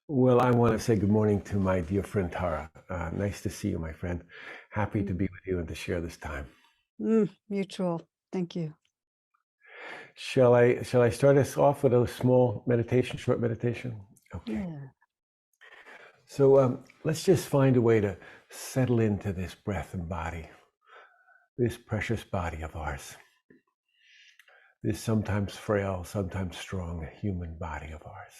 Well, I want to say good morning to my dear friend Tara. Nice to see you, my friend. Happy to be with you and to share this time. Mutual. Thank you. Shall I start us off with a small meditation, short meditation? Okay. Yeah. So let's just find a way to settle into this breath and body, this precious body of ours, this sometimes frail, sometimes strong human body of ours.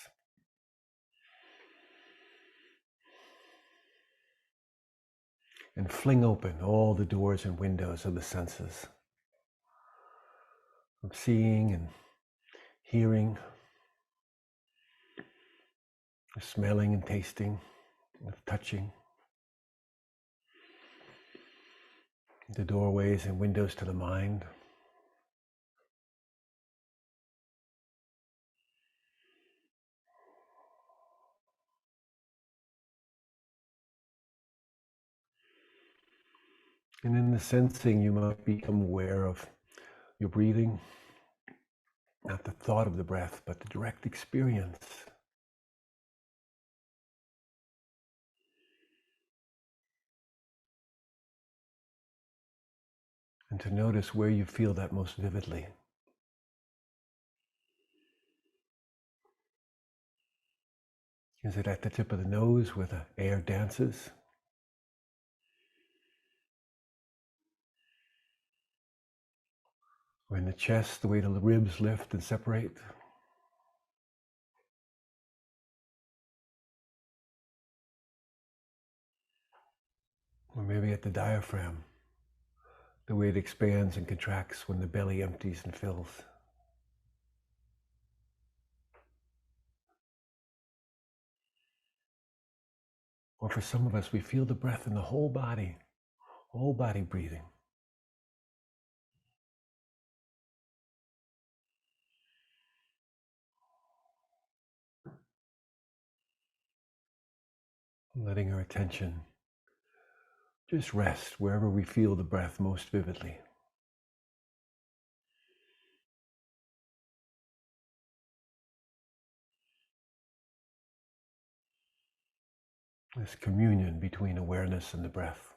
And fling open all the doors and windows of the senses of seeing and hearing, of smelling and tasting, of touching, the doorways and windows to the mind. And in the sensing, you might become aware of your breathing, not the thought of the breath, but the direct experience. And to notice where you feel that most vividly. Is it at the tip of the nose where the air dances? Or in the chest, the way the ribs lift and separate? Or maybe at the diaphragm, the way it expands and contracts when the belly empties and fills? Or for some of us, we feel the breath in the whole body breathing. Letting our attention just rest wherever we feel the breath most vividly. This communion between awareness and the breath.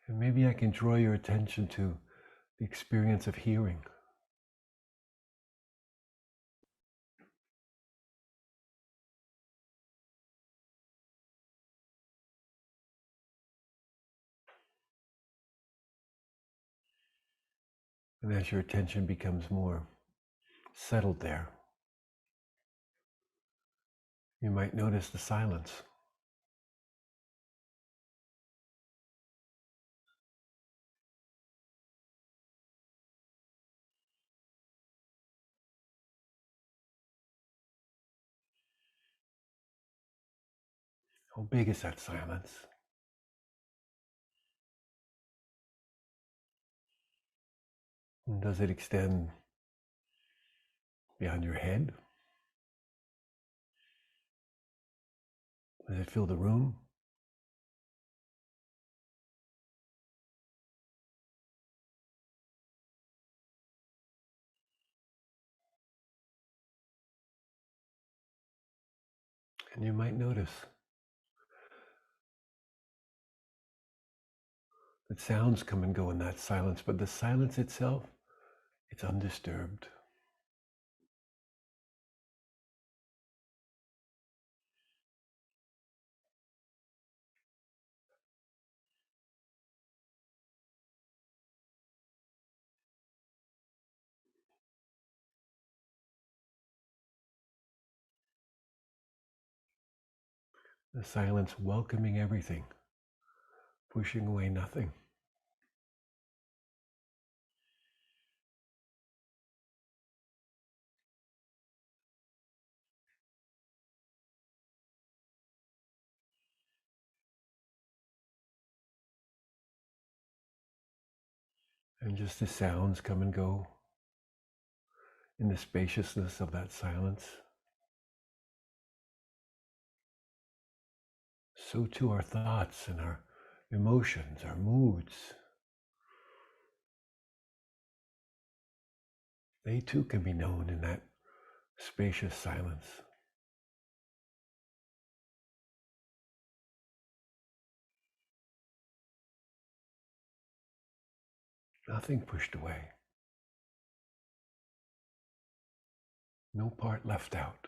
And maybe I can draw your attention to the experience of hearing. And as your attention becomes more settled there, you might notice the silence. How big is that silence? And does it extend beyond your head? Does it fill the room? And you might notice that sounds come and go in that silence, but the silence itself, it's undisturbed. The silence welcoming everything, pushing away nothing. And just the sounds come and go in the spaciousness of that silence. so too our thoughts and our emotions, our moods. They too can be known in that spacious silence. Nothing pushed away. No part left out.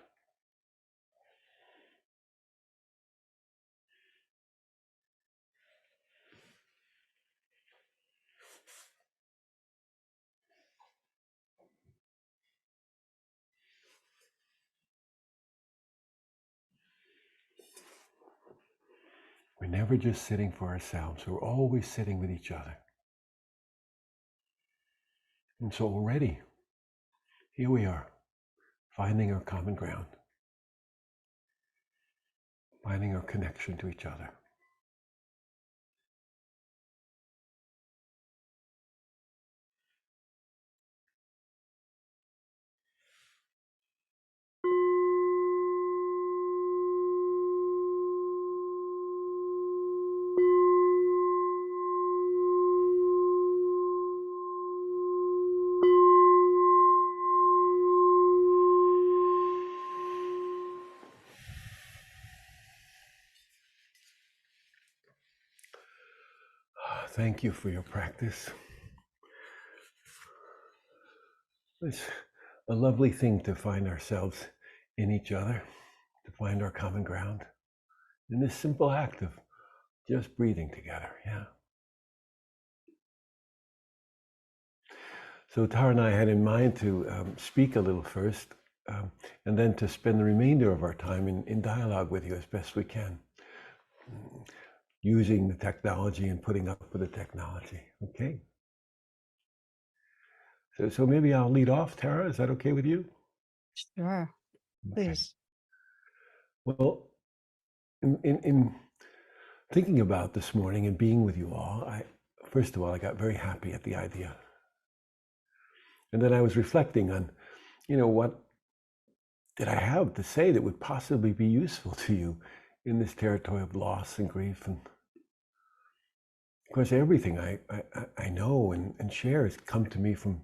We're never just sitting for ourselves. We're always sitting with each other. And so already, here we are, finding our common ground, finding our connection to each other. Thank you for your practice. It's a lovely thing to find ourselves in each other, to find our common ground in this simple act of just breathing together. Yeah. So Tara and I had in mind to speak a little first, and then to spend the remainder of our time in dialogue with you as best we can, using the technology and putting up with the technology. Okay. So maybe I'll lead off, Tara. Is that okay with you? Sure. Please. Okay. Well, in thinking about this morning and being with you all, first of all, I got very happy at the idea. And then I was reflecting on, what did I have to say that would possibly be useful to you in this territory of loss and grief? And of course, everything I know and share has come to me from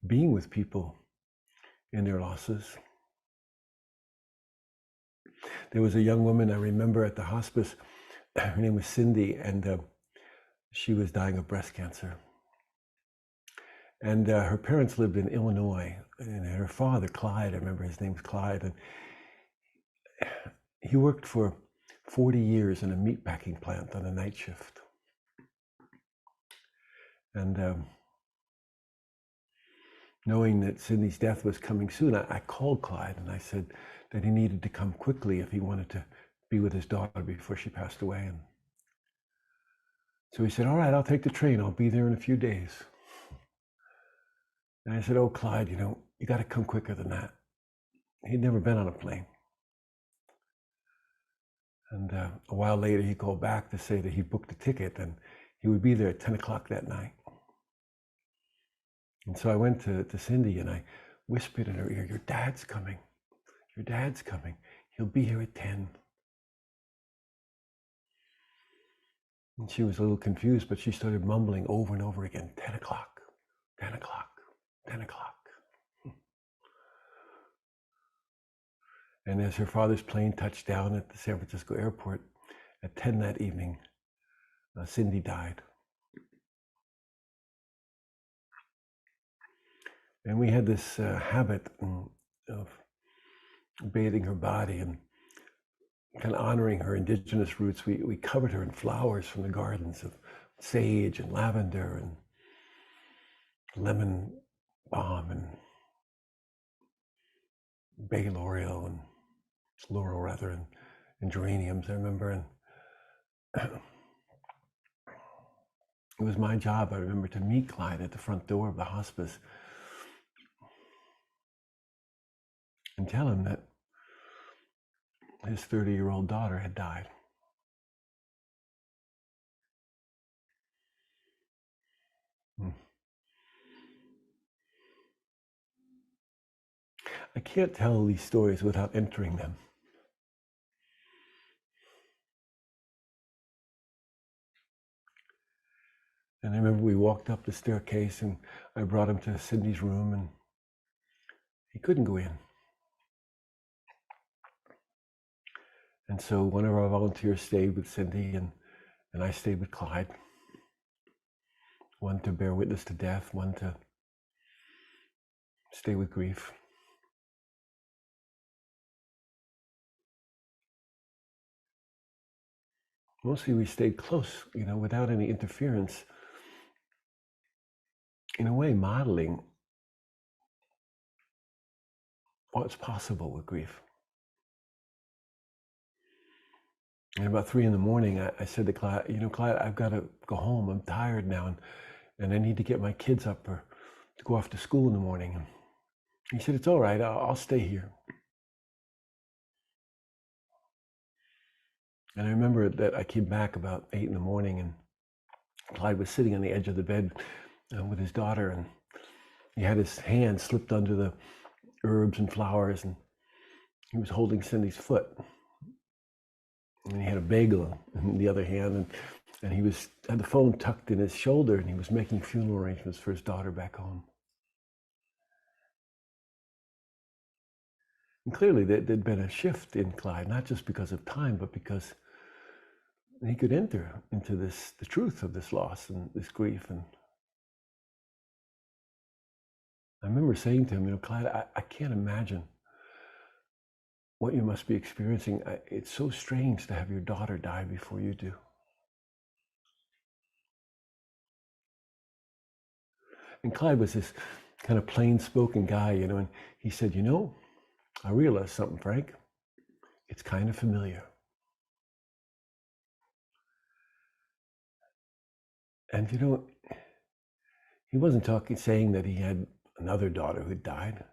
being with people in their losses. There was a young woman I remember at the hospice. Her name was Cindy, and she was dying of breast cancer. And her parents lived in Illinois, and her father, Clyde, I remember his name was Clyde, and he worked for 40 years in a meatpacking plant on a night shift. And knowing that Cindy's death was coming soon, I called Clyde and I said that he needed to come quickly if he wanted to be with his daughter before she passed away. And so he said, all right, I'll take the train. I'll be there in a few days. And I said, oh, Clyde, you got to come quicker than that. He'd never been on a plane. And a while later, he called back to say that he booked a ticket and he would be there at 10 o'clock that night. And so I went to Cindy and I whispered in her ear, your dad's coming. Your dad's coming. He'll be here at 10. And she was a little confused, but she started mumbling over and over again, 10 o'clock, 10 o'clock, 10 o'clock. And as her father's plane touched down at the San Francisco airport at 10 that evening, Cindy died. And we had this habit of bathing her body and kind of honoring her indigenous roots. We covered her in flowers from the gardens of sage and lavender and lemon balm and bay laurel and laurel rather, and geraniums, I remember. And it was my job, I remember, to meet Clyde at the front door of the hospice and tell him that his 30-year-old daughter had died. I can't tell these stories without entering them. And I remember we walked up the staircase and I brought him to Cindy's room and he couldn't go in. And so one of our volunteers stayed with Cindy and I stayed with Clyde. One to bear witness to death, one to stay with grief. Mostly we stayed close, without any interference. In a way, modeling what's possible with grief. And about 3 a.m, I said to Clyde, Clyde, I've got to go home. I'm tired now, and I need to get my kids up or to go off to school in the morning. And he said, it's all right, I'll stay here. And I remember that I came back about 8 a.m, and Clyde was sitting on the edge of the bed with his daughter, and he had his hand slipped under the herbs and flowers, and he was holding Cindy's foot. And he had a bagel in the other hand, and he had the phone tucked in his shoulder, and he was making funeral arrangements for his daughter back home. And clearly there'd been a shift in Clyde, not just because of time, but because he could enter into the truth of this loss and this grief. And I remember saying to him, Clyde, I can't imagine what you must be experiencing. It's so strange to have your daughter die before you do. And Clyde was this kind of plain-spoken guy, and he said, I realized something, Frank. It's kind of familiar. And he wasn't saying that he had another daughter who died.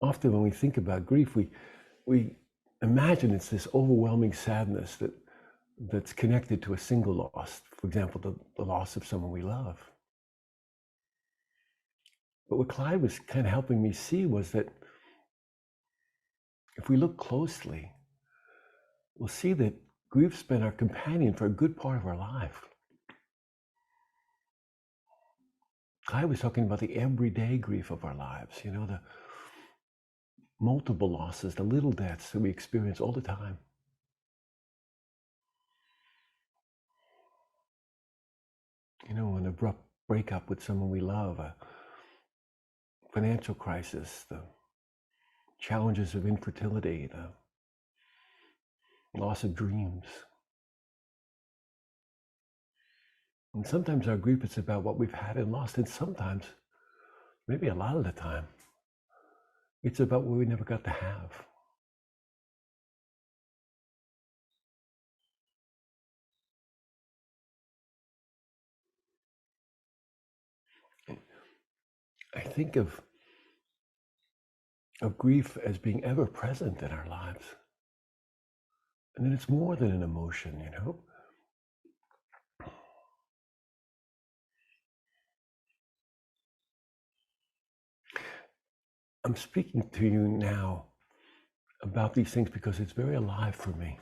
Often when we think about grief, we imagine it's this overwhelming sadness that's connected to a single loss. For example, the loss of someone we love. But what Clyde was kind of helping me see was that if we look closely, we'll see that grief's been our companion for a good part of our life. Clyde was talking about the everyday grief of our lives, the multiple losses, the little deaths that we experience all the time. An abrupt breakup with someone we love, a financial crisis, the challenges of infertility, the loss of dreams. And sometimes our grief is about what we've had and lost, and sometimes, maybe a lot of the time, it's about what we never got to have. I think of grief as being ever present in our lives. And then it's more than an emotion, I'm speaking to you now about these things because it's very alive for me.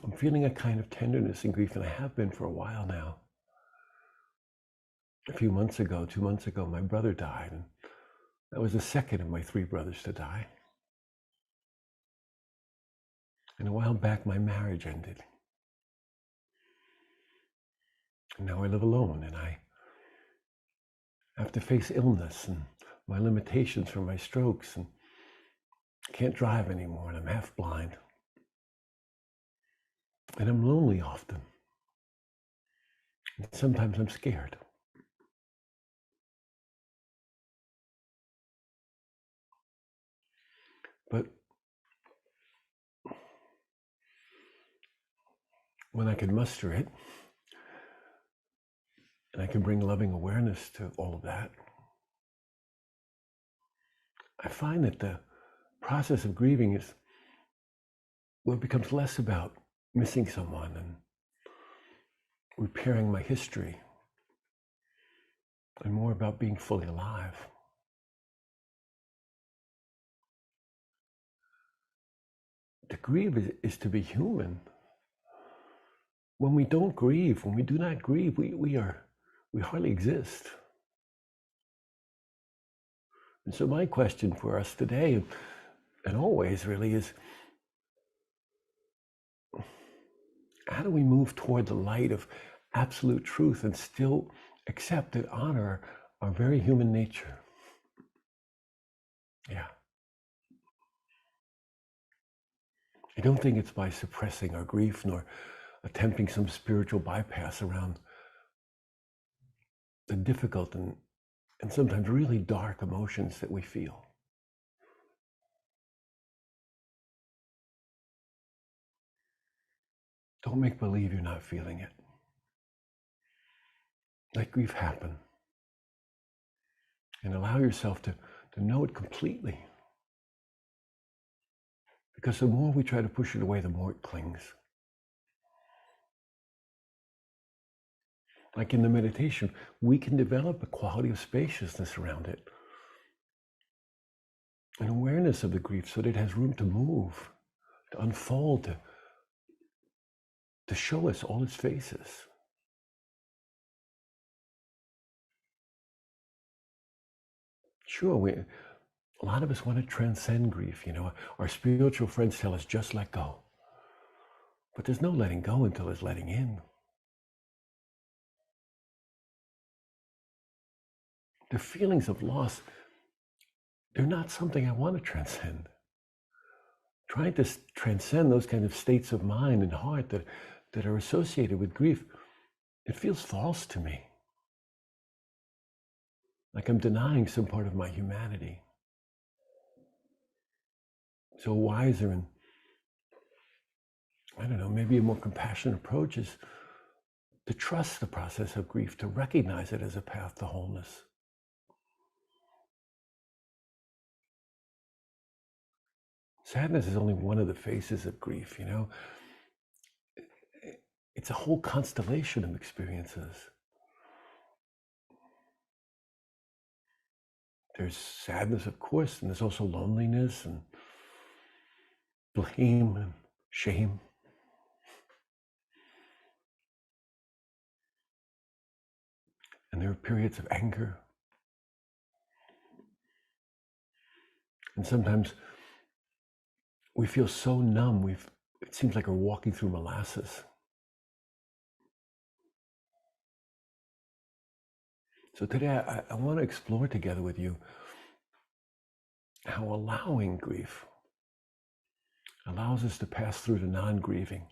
I'm feeling a kind of tenderness and grief, and I have been for a while now. A few months ago, 2 months ago, my brother died, and that was the second of my 3 brothers to die. And a while back, my marriage ended. And now I live alone, and I have to face illness and my limitations from my strokes, and I can't drive anymore, and I'm half blind. And I'm lonely often. And sometimes I'm scared. But when I can muster it, and I can bring loving awareness to all of that, I find that the process of grieving is what becomes less about missing someone and repairing my history, and more about being fully alive. To grieve is to be human. when we don't grieve, when we do not grieve, we hardly exist. And so my question for us today, and always really, is how do we move toward the light of absolute truth and still accept and honor our very human nature? Yeah. I don't think it's by suppressing our grief nor attempting some spiritual bypass around the difficult and sometimes really dark emotions that we feel. Don't make believe you're not feeling it. Let grief happen and allow yourself to know it completely. Because the more we try to push it away, the more it clings. Like in the meditation, we can develop a quality of spaciousness around it, an awareness of the grief so that it has room to move, to unfold, to show us all its faces. Sure, a lot of us want to transcend grief. Our spiritual friends tell us just let go. But there's no letting go until there's letting in. The feelings of loss, they're not something I want to transcend. Trying to transcend those kind of states of mind and heart that are associated with grief, it feels false to me. Like I'm denying some part of my humanity. So a wiser and, I don't know, maybe a more compassionate approach is to trust the process of grief, to recognize it as a path to wholeness. Sadness is only one of the faces of grief, It's a whole constellation of experiences. There's sadness, of course, and there's also loneliness and blame and shame. And there are periods of anger. And sometimes we feel so numb, it seems like we're walking through molasses. So today I want to explore together with you how allowing grief allows us to pass through to non-grieving.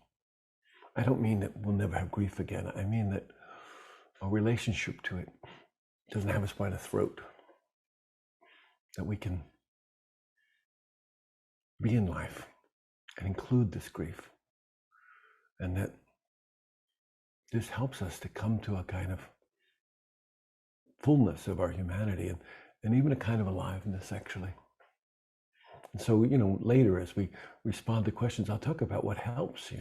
I don't mean that we'll never have grief again. I mean that our relationship to it doesn't have us by the throat. That we can be in life and include this grief. And that this helps us to come to a kind of fullness of our humanity and even a kind of aliveness, actually. And so, later as we respond to questions, I'll talk about what helps,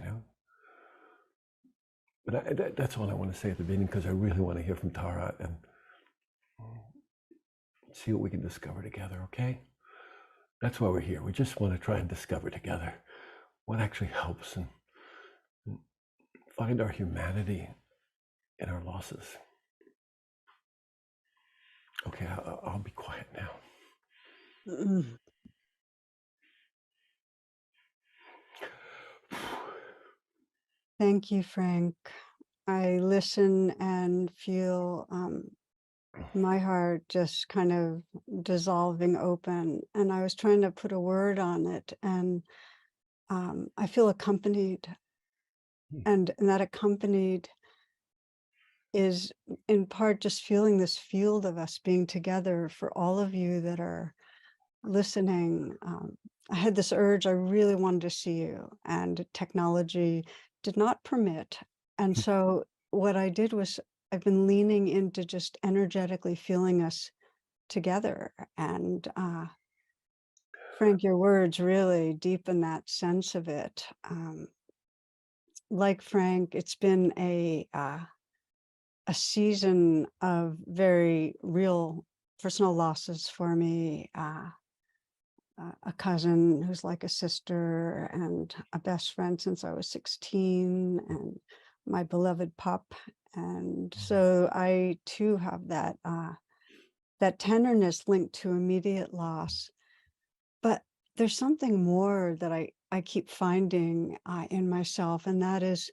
But that's all I want to say at the beginning, because I really want to hear from Tara and see what we can discover together, okay? That's why we're here. We just want to try and discover together what actually helps and find our humanity in our losses. Okay, I'll be quiet now. Thank you, Frank. I listen and feel my heart just kind of dissolving open. And I was trying to put a word on it, and I feel accompanied. And that accompanied is in part just feeling this field of us being together. For all of you that are listening, I had this urge, I really wanted to see you, and technology did not permit. And so what I did was I've been leaning into just energetically feeling us together. And Frank, your words really deepen that sense of it. Like Frank, it's been a season of very real personal losses for me. A cousin who's like a sister, and a best friend since I was 16, and my beloved pup. And so I too have that tenderness linked to immediate loss. But there's something more that I keep finding in myself, and that is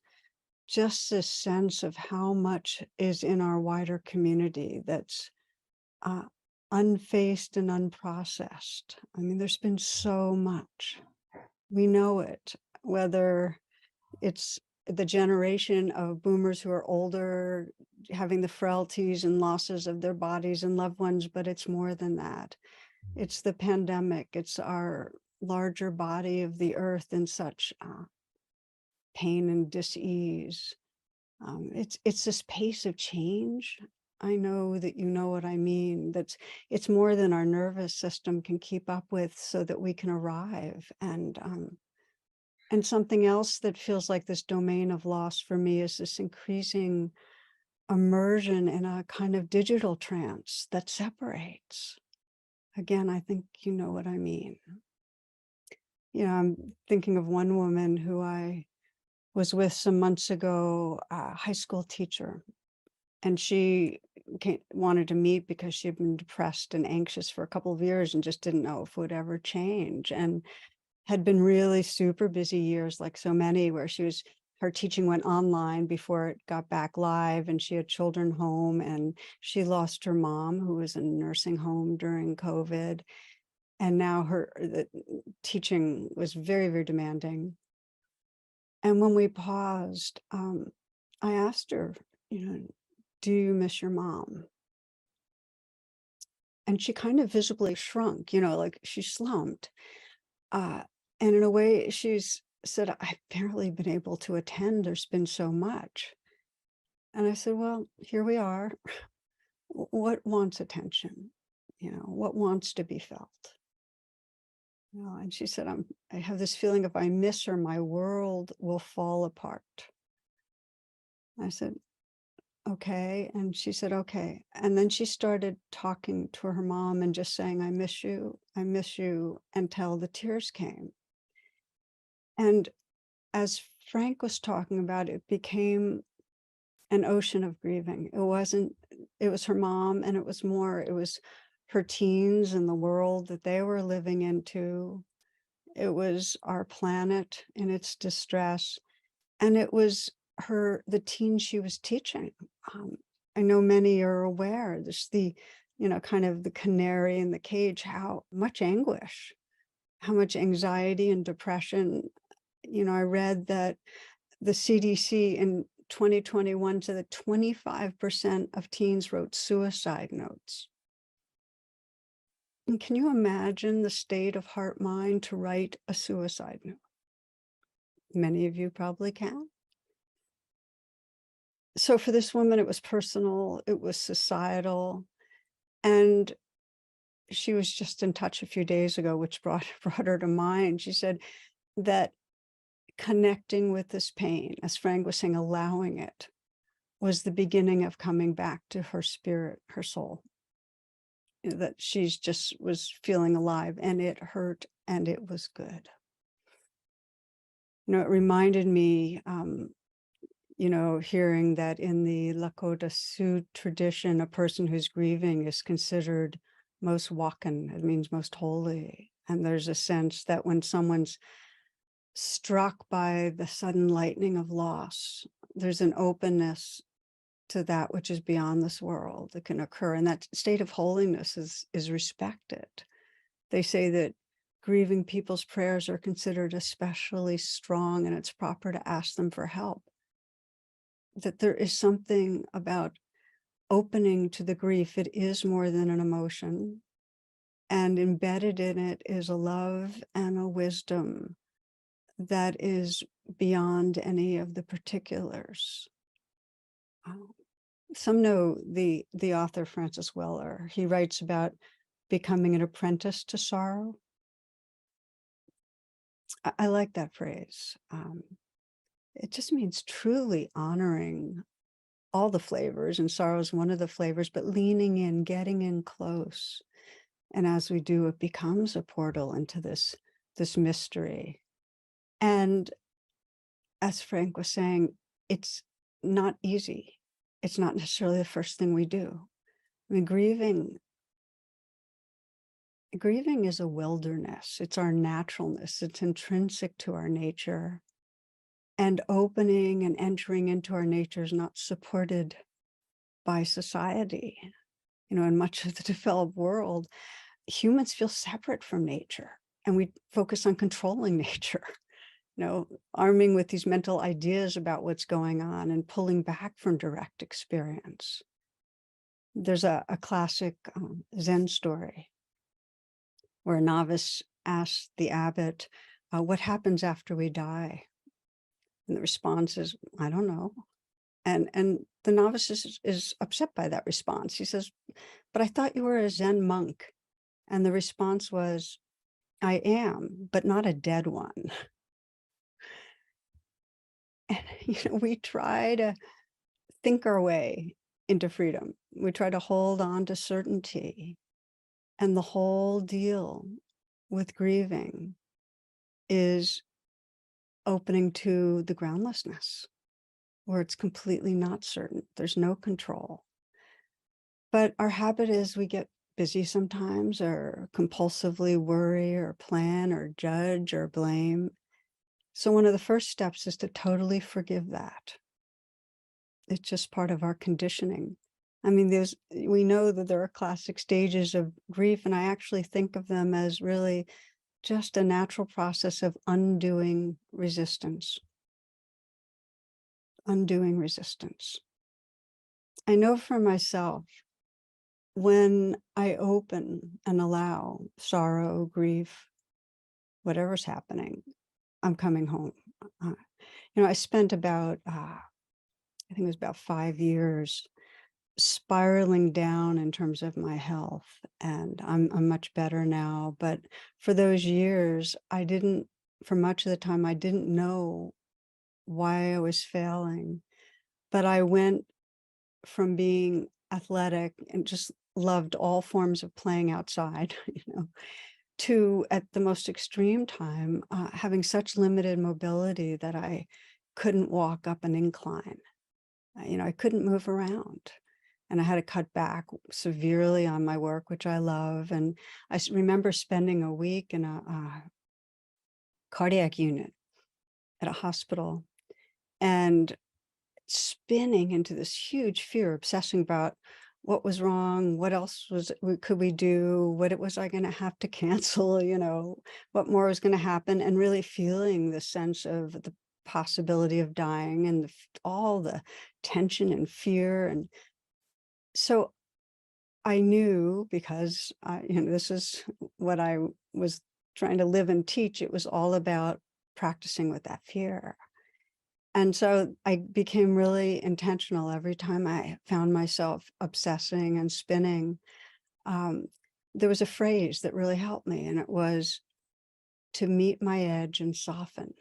just this sense of how much is in our wider community that's uh, unfaced and unprocessed. I mean, there's been so much. We know it, whether it's the generation of boomers who are older, having the frailties and losses of their bodies and loved ones, but it's more than that. It's the pandemic, it's our larger body of the earth in such pain and dis-ease. It's this pace of change. I know that you know what I mean. It's more than our nervous system can keep up with, so that we can arrive. And something else that feels like this domain of loss for me is this increasing immersion in a kind of digital trance that separates. Again, I think you know what I mean. You know, I'm thinking of one woman who I was with some months ago, a high school teacher, and she wanted to meet because she had been depressed and anxious for a couple of years and just didn't know if it would ever change, and had been really super busy years, like so many, where her teaching went online before it got back live, and she had children home, and she lost her mom, who was in a nursing home during COVID. And now the teaching was very, very demanding. And when we paused, I asked her, you know, do you miss your mom? And she kind of visibly shrunk, like she slumped. Uh, and in a way, she's said, I've barely been able to attend. There's been so much. And I said, well, here we are. What wants attention? What wants to be felt? And she said, I have this feeling if I miss her, my world will fall apart. I said, okay. And she said, okay. And then she started talking to her mom and just saying, I miss you, until the tears came. And as Frank was talking about, it became an ocean of grieving. It was her mom, and it was her teens and the world that they were living into. It was our planet in its distress. And it was the teens she was teaching. I know many are aware, this kind of the canary in the cage, how much anguish, how much anxiety and depression. I read that the CDC in 2021 said that 25% of teens wrote suicide notes. And can you imagine the state of heart mind to write a suicide note? Many of you probably can. So for this woman, it was personal, it was societal, and she was just in touch a few days ago, which brought her to mind. She said that connecting with this pain, as Frank was saying, allowing it, was the beginning of coming back to her spirit, her soul. That she's just was feeling alive, and it hurt, and it was good. It reminded me, hearing that in the Lakota Sioux tradition, a person who's grieving is considered most wakan, it means most holy. And there's a sense that when someone's struck by the sudden lightning of loss, there's an openness to that which is beyond this world that can occur. And that state of holiness is respected. They say that grieving people's prayers are considered especially strong, and it's proper to ask them for help. That there is something about opening to the grief. It is more than an emotion, and embedded in it is a love and a wisdom that is beyond any of the particulars. Some know the author Francis Weller. He writes about becoming an apprentice to sorrow. I like that phrase. It just means truly honoring all the flavors, and sorrow is one of the flavors, but leaning in, getting in close. And as we do, it becomes a portal into this mystery. And as Frank was saying, it's not easy. It's not necessarily the first thing we do. I mean, grieving is a wilderness. It's our naturalness. It's intrinsic to our nature. And opening and entering into our nature is not supported by society. You know, in much of the developed world, humans feel separate from nature, and we focus on controlling nature, you know, arming with these mental ideas about what's going on and pulling back from direct experience. There's a classic Zen story where a novice asks the abbot, what happens after we die? And the response is, I don't know. And the novice is upset by that response. He says, but I thought you were a Zen monk. And the response was, I am, but not a dead one. And, you know, we try to think our way into freedom. We try to hold on to certainty. And the whole deal with grieving is opening to the groundlessness, where it's completely not certain. There's no control. But our habit is we get busy sometimes, or compulsively worry or plan or judge or blame. So one of the first steps is to totally forgive that. It's just part of our conditioning. I mean, we know that there are classic stages of grief, and I actually think of them as really just a natural process of undoing resistance. Undoing resistance. I know for myself, when I open and allow sorrow, grief, whatever's happening, I'm coming home. You know, I spent about, I think it was about 5 years spiraling down in terms of my health, and I'm much better now. But for those years, for much of the time, I didn't know why I was failing. But I went from being athletic and just loved all forms of playing outside, you know, to at the most extreme time, having such limited mobility that I couldn't walk up an incline. You know, I couldn't move around. And I had to cut back severely on my work, which I love. And I remember spending a week in a cardiac unit at a hospital and spinning into this huge fear, obsessing about what was wrong, what else could we do, what was I going to have to cancel, you know, what more was going to happen, and really feeling the sense of the possibility of dying and all the tension and fear. And so I knew, because you know, this is what I was trying to live and teach. It was all about practicing with that fear. And so I became really intentional every time I found myself obsessing and spinning. There was a phrase that really helped me, and it was to meet my edge and soften.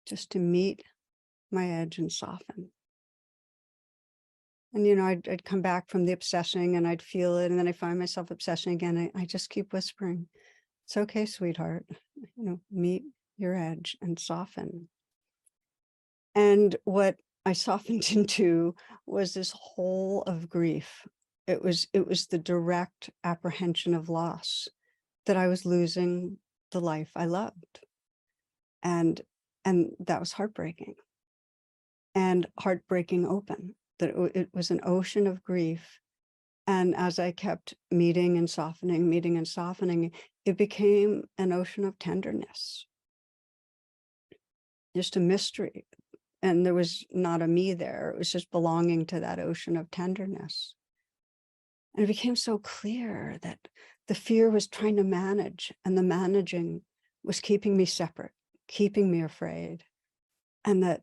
Just to meet my edge and soften. And, you know, I'd come back from the obsessing and I'd feel it. And then I find myself obsessing again. I just keep whispering, it's okay, sweetheart. You know, meet your edge and soften. And what I softened into was this whole of grief. It was the direct apprehension of loss, that I was losing the life I loved. And that was heartbreaking. And heartbreaking open, that it was an ocean of grief. And as I kept meeting and softening, it became an ocean of tenderness, just a mystery. And there was not a me there. It was just belonging to that ocean of tenderness. And it became so clear that the fear was trying to manage, and the managing was keeping me separate, keeping me afraid. And that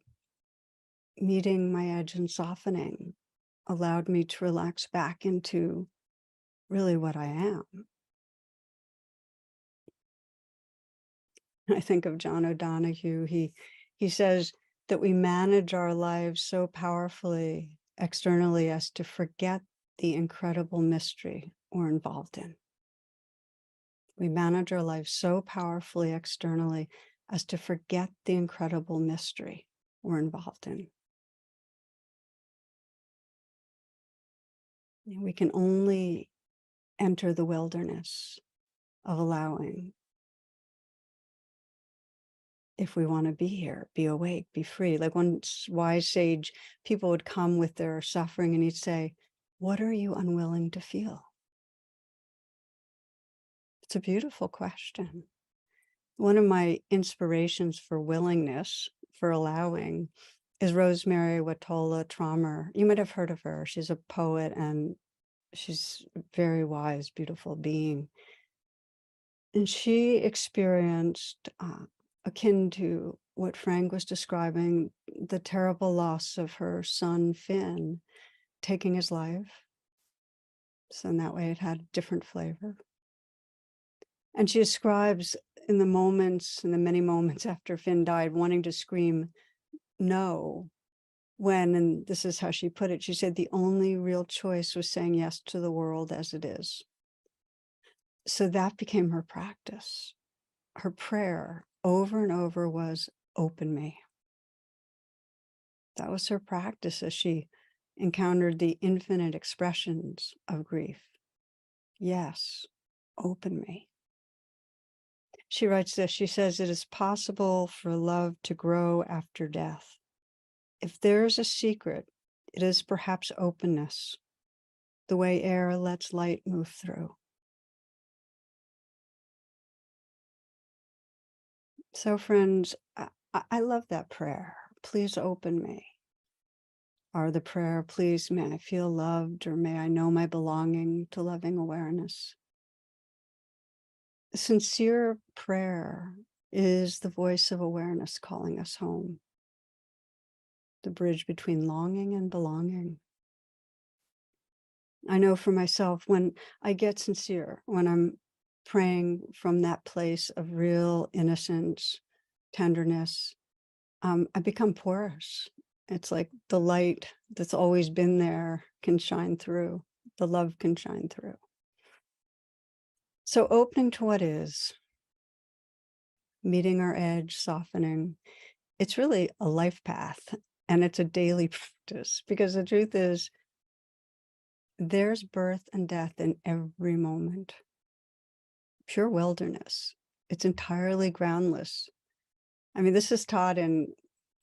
meeting my edge and softening allowed me to relax back into really what I am. I think of John O'Donohue. He says that we manage our lives so powerfully externally as to forget the incredible mystery we're involved in. We manage our lives so powerfully externally as to forget the incredible mystery we're involved in. We can only enter the wilderness of allowing if we want to be here, be awake, be free. Like one wise sage, people would come with their suffering and he'd say, what are you unwilling to feel? It's a beautiful question. One of my inspirations for willingness, for allowing, is Rosemary Watola Traumer. You might have heard of her. She's a poet and she's a very wise, beautiful being. And she experienced, akin to what Frank was describing, the terrible loss of her son, Finn, taking his life. So in that way, it had a different flavor. And she describes in the moments, in the many moments after Finn died, wanting to scream, no, when, and this is how she put it, she said, the only real choice was saying yes to the world as it is. So that became her practice. Her prayer over and over was, open me. That was her practice as she encountered the infinite expressions of grief. Yes, open me. She writes this, she says, it is possible for love to grow after death. If there is a secret, it is perhaps openness, the way air lets light move through. So friends, I love that prayer. Please open me. Or the prayer, please, may I feel loved, or may I know my belonging to loving awareness. Sincere prayer is the voice of awareness calling us home, the bridge between longing and belonging. I know for myself, when I get sincere, when I'm praying from that place of real innocence, tenderness, I become porous. It's like the light that's always been there can shine through. The love can shine through. So opening to what is, meeting our edge, softening, it's really a life path and it's a daily practice, because the truth is there's birth and death in every moment. Pure wilderness. It's entirely groundless. I mean, this is taught in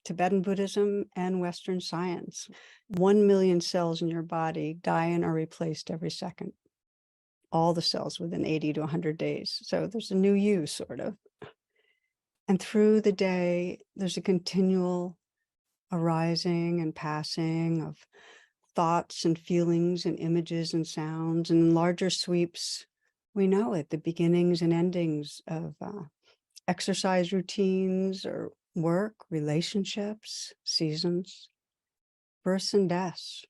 Tibetan Buddhism and Western science. 1 million cells in your body die and are replaced every second. All the cells within 80 to 100 days. So there's a new you, sort of. And through the day, there's a continual arising and passing of thoughts and feelings and images and sounds and larger sweeps. We know it, the beginnings and endings of exercise routines or work, relationships, seasons, births and deaths.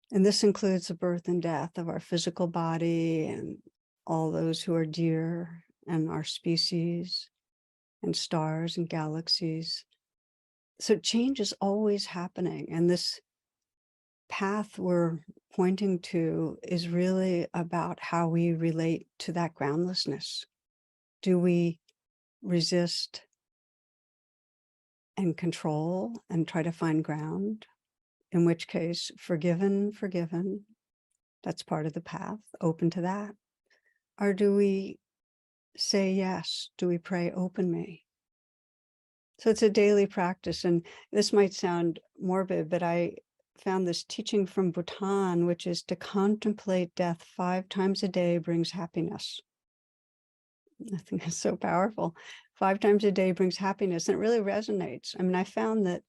And this includes the birth and death of our physical body and all those who are dear, and our species and stars and galaxies. So change is always happening. And this path we're pointing to is really about how we relate to that groundlessness. Do we resist and control and try to find ground? In which case, forgiven, that's part of the path, open to that. Or do we say yes? Do we pray, open me? So it's a daily practice. And this might sound morbid, but I found this teaching from Bhutan, which is to contemplate death 5 times a day brings happiness. I think it's so powerful. 5 times a day brings happiness. And it really resonates. I mean, I found that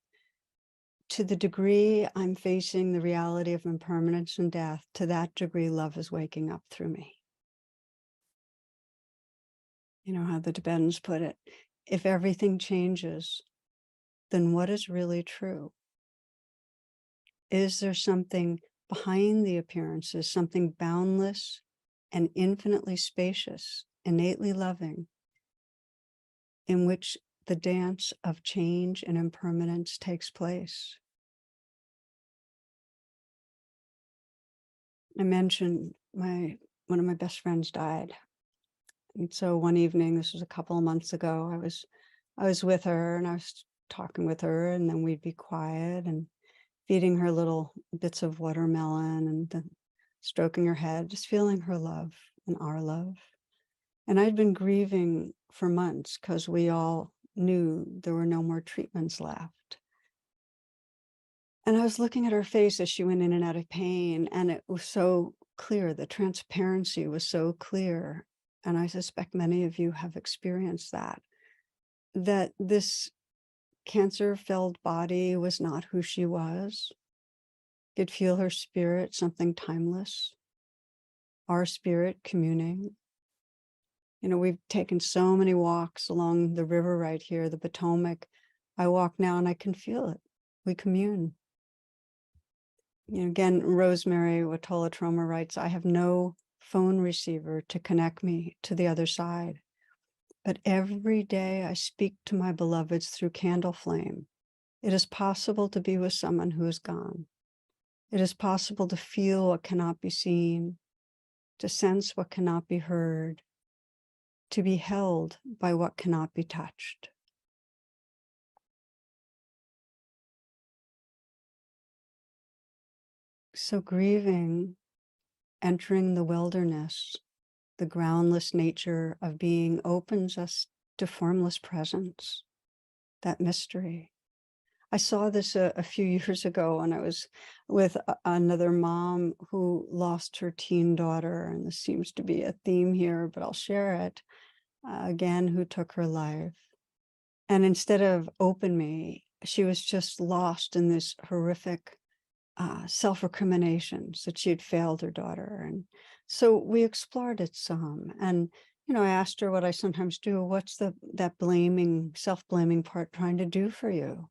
to the degree I'm facing the reality of impermanence and death, to that degree, love is waking up through me. You know how the Tibetans put it, if everything changes, then what is really true? Is there something behind the appearances, something boundless and infinitely spacious, innately loving, in which the dance of change and impermanence takes place? I mentioned one of my best friends died. And so one evening, this was a couple of months ago, I was with her and I was talking with her, and then we'd be quiet and feeding her little bits of watermelon and then stroking her head, just feeling her love and our love. And I'd been grieving for months because we all knew there were no more treatments left. And I was looking at her face as she went in and out of pain, and it was so clear. The transparency was so clear. And I suspect many of you have experienced that, that this cancer-filled body was not who she was. Could feel her spirit, something timeless, our spirit communing. You know, we've taken so many walks along the river right here, the Potomac. I walk now and I can feel it. We commune. You know, again, Rosemary Watola Troma writes, I have no phone receiver to connect me to the other side, but every day I speak to my beloveds through candle flame. It is possible to be with someone who is gone. It is possible to feel what cannot be seen, to sense what cannot be heard, to be held by what cannot be touched. So grieving, entering the wilderness, the groundless nature of being opens us to formless presence, that mystery. I saw this a few years ago when I was with another mom who lost her teen daughter, and this seems to be a theme here, but I'll share it, again, who took her life. And instead of open me, she was just lost in this horrific self-recriminations that she had failed her daughter. And so we explored it some. And, you know, I asked her what I sometimes do, what's that blaming, self-blaming part trying to do for you?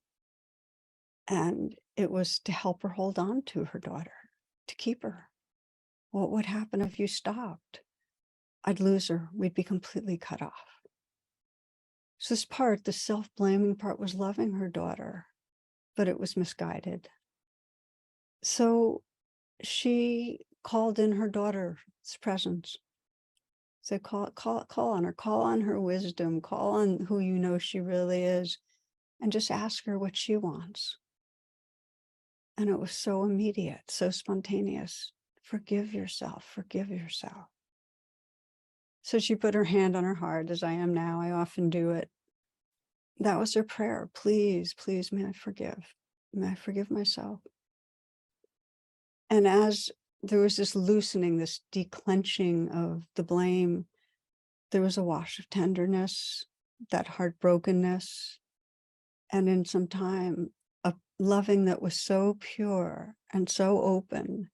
And it was to help her hold on to her daughter, to keep her. What would happen if you stopped? I'd lose her. We'd be completely cut off. So this part, the self-blaming part, was loving her daughter, but it was misguided. So she called in her daughter's presence. Said, call on her, call on her wisdom, call on who you know she really is, and just ask her what she wants. And it was so immediate, so spontaneous. Forgive yourself, forgive yourself. So she put her hand on her heart, as I am now. I often do it. That was her prayer. Please, please, may I forgive? May I forgive myself? And as there was this loosening, this declenching of the blame, there was a wash of tenderness, that heartbrokenness, and in some time, a loving that was so pure and so open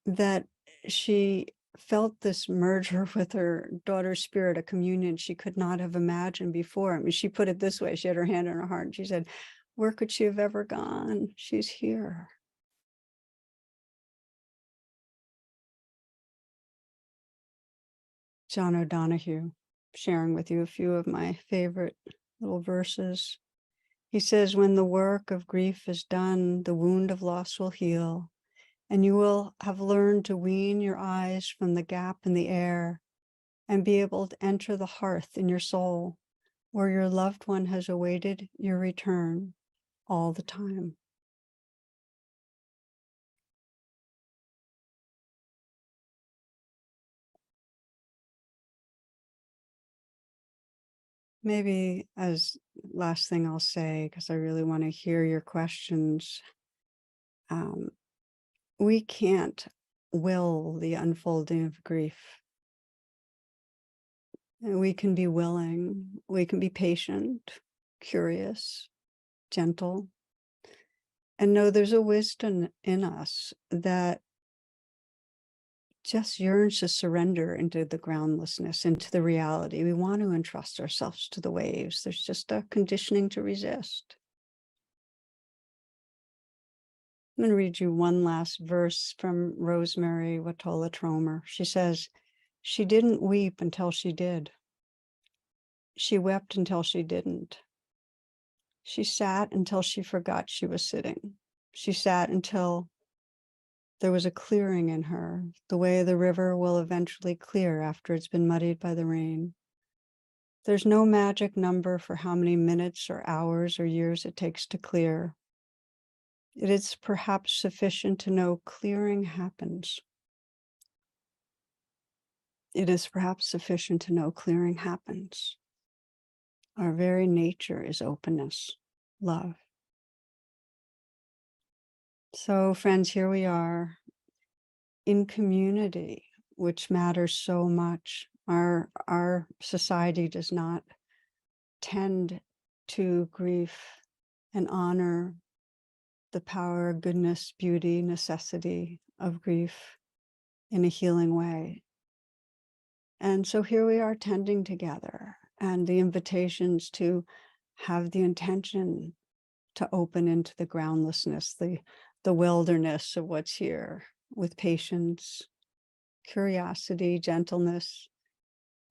that she felt this merger with her daughter's spirit, a communion she could not have imagined before. I mean, she put it this way, she had her hand on her heart and she said, where could she have ever gone? She's here. John O'Donohue, sharing with you a few of my favorite little verses. He says, when the work of grief is done, the wound of loss will heal, and you will have learned to wean your eyes from the gap in the air and be able to enter the hearth in your soul, where your loved one has awaited your return all the time. Maybe as last thing I'll say, because I really want to hear your questions, we can't will the unfolding of grief. We can be willing, we can be patient, curious, gentle, and know there's a wisdom in us that just yearns to surrender into the groundlessness, into the reality. We want to entrust ourselves to the waves. There's just a conditioning to resist. I'm going to read you one last verse from Rosemary Watola Troma. She says, she didn't weep until she did. She wept until she didn't. She sat until she forgot she was sitting. She sat until there was a clearing in her, the way the river will eventually clear after it's been muddied by the rain. There's no magic number for how many minutes or hours or years it takes to clear. It is perhaps sufficient to know clearing happens. It is perhaps sufficient to know clearing happens. Our very nature is openness, love. So, friends, here we are in community, which matters so much. Our society does not tend to grief and honor the power, goodness, beauty, necessity of grief in a healing way. And so here we are tending together, and the invitations to have the intention to open into the groundlessness, the wilderness of what's here, with patience, curiosity, gentleness.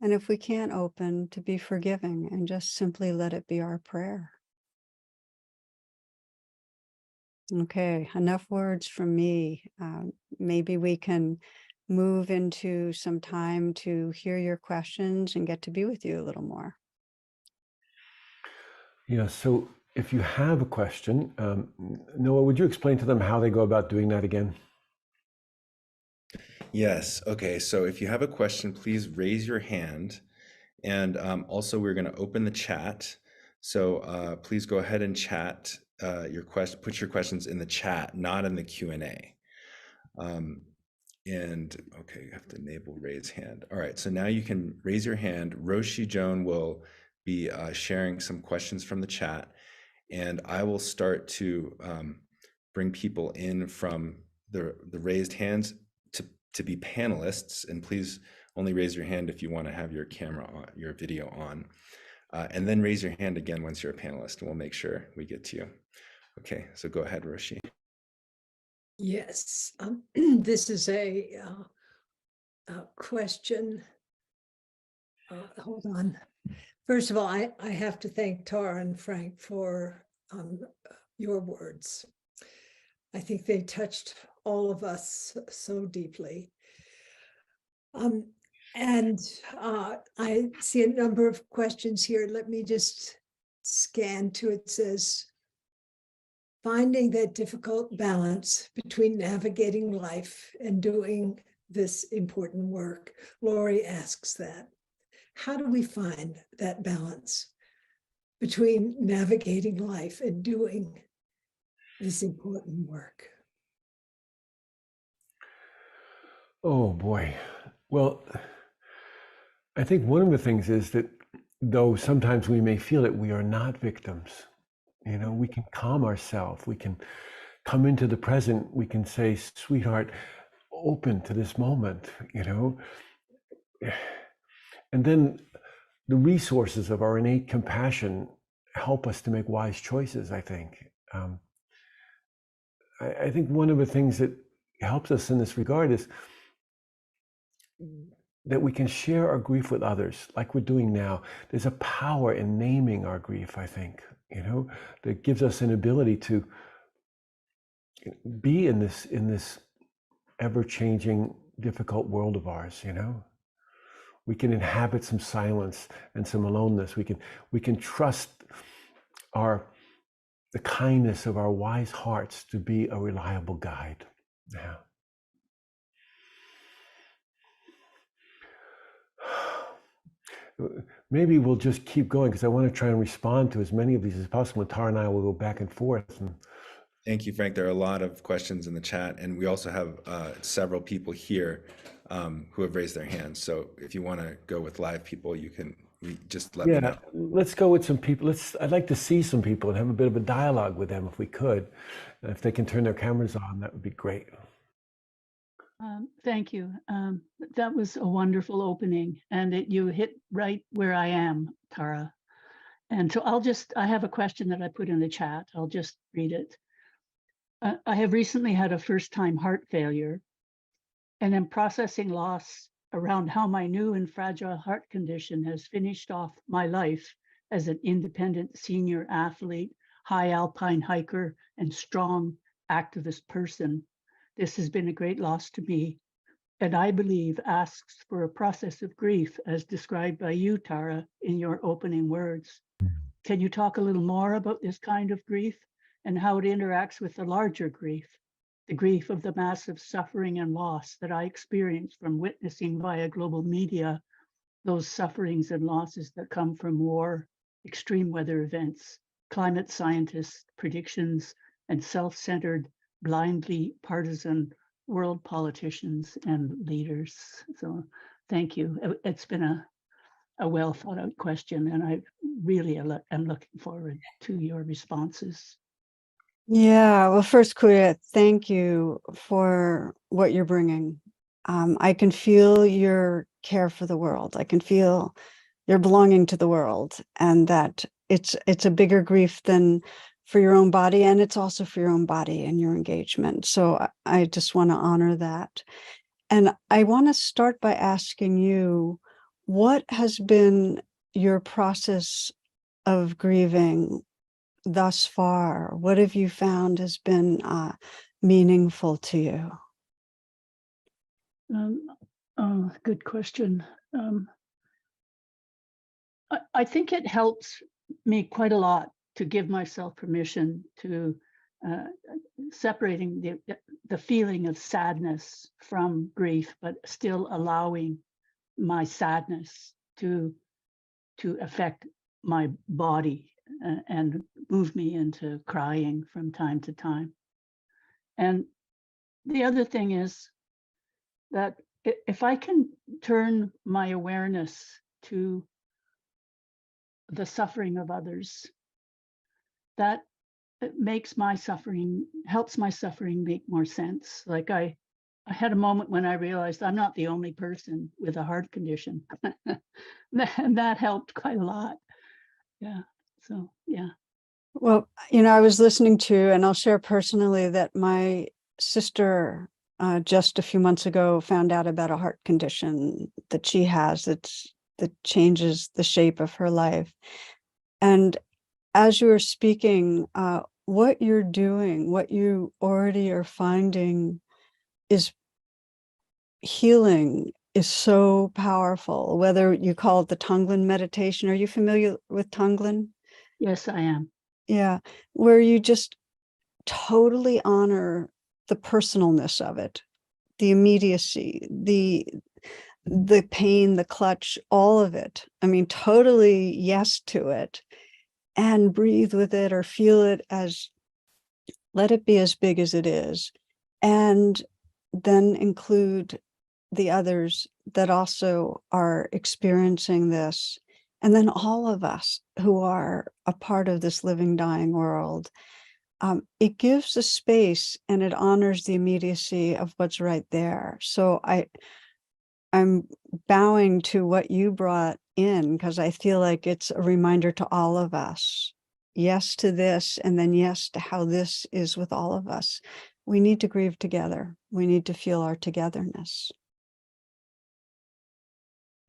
And if we can't open, to be forgiving and just simply let it be our prayer. Okay, enough words from me. Maybe we can move into some time to hear your questions and get to be with you a little more. Yeah, so if you have a question, Noah, would you explain to them how they go about doing that again? Yes. Okay. So if you have a question, please raise your hand. And also, we're going to open the chat. So please go ahead and chat your question. Put your questions in the chat, not in the Q&A. And okay, you have to enable raise hand. All right. So now you can raise your hand. Roshi Joan will be sharing some questions from the chat, and I will start to bring people in from the raised hands to be panelists. And please only raise your hand if you want to have your camera on, your video on, and then raise your hand again once you're a panelist, and we'll make sure we get to you. Okay, so go ahead, Roshi. Yes, this is a question. Hold on. First of all, I have to thank Tara and Frank for your words. I think they touched all of us so deeply. And I see a number of questions here. Let me just scan to it. It says, finding that difficult balance between navigating life and doing this important work. Lori asks that. How do we find that balance between navigating life and doing this important work? Oh boy. Well, I think one of the things is that though sometimes we may feel it, we are not victims. You know, we can calm ourselves. We can come into the present. We can say, sweetheart, open to this moment, you know. And then the resources of our innate compassion help us to make wise choices, I think. I think one of the things that helps us in this regard is that we can share our grief with others, like we're doing now. There's a power in naming our grief, I think, you know, that gives us an ability to be in this ever-changing, difficult world of ours, you know. We can inhabit some silence and some aloneness. We can trust the kindness of our wise hearts to be a reliable guide. Yeah. Maybe we'll just keep going because I want to try and respond to as many of these as possible. And Tara and I will go back and forth. Thank you, Frank. There are a lot of questions in the chat, and we also have several people here who have raised their hands. So if you want to go with live people, you can just let me know. Let's go with some people. I'd like to see some people and have a bit of a dialogue with them if we could. If they can turn their cameras on, that would be great. Thank you. That was a wonderful opening, and you hit right where I am, Tara. And so I have a question that I put in the chat. I'll just read it. I have recently had a first-time heart failure, and am processing loss around how my new and fragile heart condition has finished off my life as an independent senior athlete, high alpine hiker, and strong activist person. This has been a great loss to me, and I believe asks for a process of grief as described by you, Tara, in your opening words. Can you talk a little more about this kind of grief and how it interacts with the larger grief, the grief of the massive suffering and loss that I experience from witnessing via global media, those sufferings and losses that come from war, extreme weather events, climate scientists' predictions, and self-centered, blindly partisan world politicians and leaders. So thank you. It's been a well thought out question, and I really am looking forward to your responses. Yeah, well, first, Kuya, thank you for what you're bringing. I can feel your care for the world. I can feel your belonging to the world, and that it's a bigger grief than for your own body, and it's also for your own body and your engagement. So I just want to honor that. And I want to start by asking you, what has been your process of grieving thus far? What have you found has been meaningful to you? Good question. I think it helps me quite a lot to give myself permission to separating the feeling of sadness from grief, but still allowing my sadness to affect my body and move me into crying from time to time. And the other thing is that if I can turn my awareness to the suffering of others, that makes my suffering, helps my suffering make more sense. Like I had a moment when I realized I'm not the only person with a heart condition. And that helped quite a lot. Yeah. So, yeah. Well, I was listening to, and I'll share personally, that my sister just a few months ago found out about a heart condition that she has that changes the shape of her life. And as you were speaking, what you're doing, what you already are finding is healing, is so powerful. Whether you call it the Tonglen meditation. Are you familiar with Tonglen? Yes, I am. Yeah, where you just totally honor the personalness of it, the immediacy, the pain, the clutch, all of it. I mean, totally yes to it, and breathe with it or feel it as, let it be as big as it is. And then include the others that also are experiencing this. And then all of us who are a part of this living, dying world. It gives a space and it honors the immediacy of what's right there. So I'm bowing to what you brought in, because I feel like it's a reminder to all of us. Yes to this, and then yes to how this is with all of us. We need to grieve together. We need to feel our togetherness.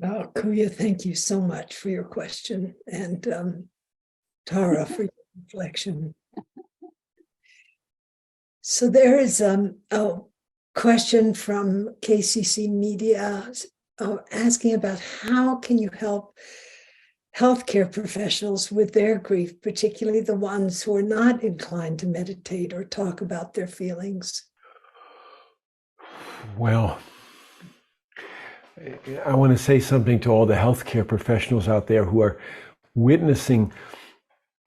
Well, Kuya, thank you so much for your question, and Tara for your reflection. So there is a question from KCC Media asking about how can you help healthcare professionals with their grief, particularly the ones who are not inclined to meditate or talk about their feelings. Well, I want to say something to all the healthcare professionals out there who are witnessing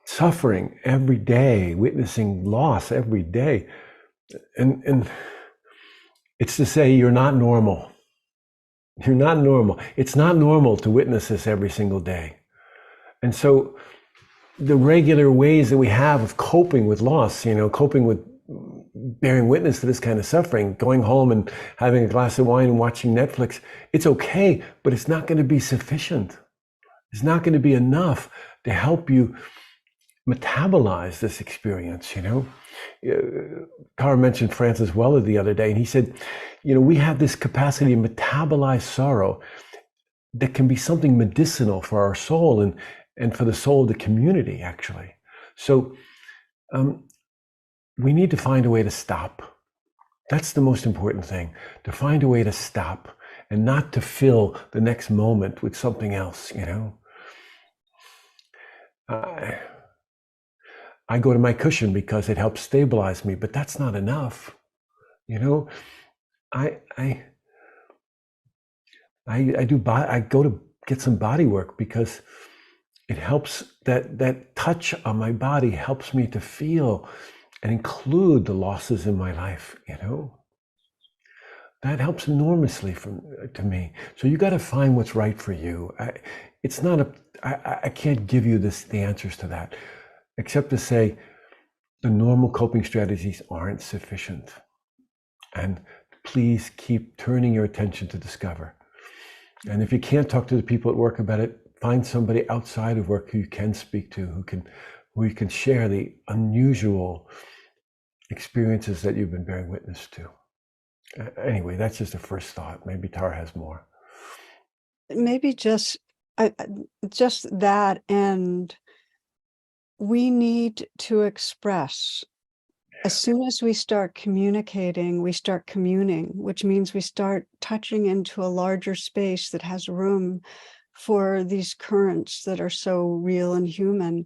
suffering every day, witnessing loss every day. And it's to say, you're not normal. You're not normal. It's not normal to witness this every single day. And so the regular ways that we have of coping with loss, coping with bearing witness to this kind of suffering, going home and having a glass of wine and watching Netflix, it's okay, but it's not going to be sufficient. It's not going to be enough to help you metabolize this experience, Tara mentioned Francis Weller the other day, and he said, we have this capacity to metabolize sorrow that can be something medicinal for our soul and for the soul of the community, actually. So we need to find a way to stop. That's the most important thing, to find a way to stop and not to fill the next moment with something else, I go to my cushion because it helps stabilize me, but that's not enough. You know, I go to get some body work because it helps, that touch on my body helps me to feel and include the losses in my life, you know. That helps enormously to me. So you got to find what's right for you. I can't give you the answers to that, except to say the normal coping strategies aren't sufficient. And please keep turning your attention to discover. And if you can't talk to the people at work about it, find somebody outside of work who you can speak to, who you can share the unusual experiences that you've been bearing witness to. Anyway, that's just a first thought. Maybe Tara has more. Maybe just that, and we need to express. As soon as we start communicating, we start communing, which means we start touching into a larger space that has room for these currents that are so real and human.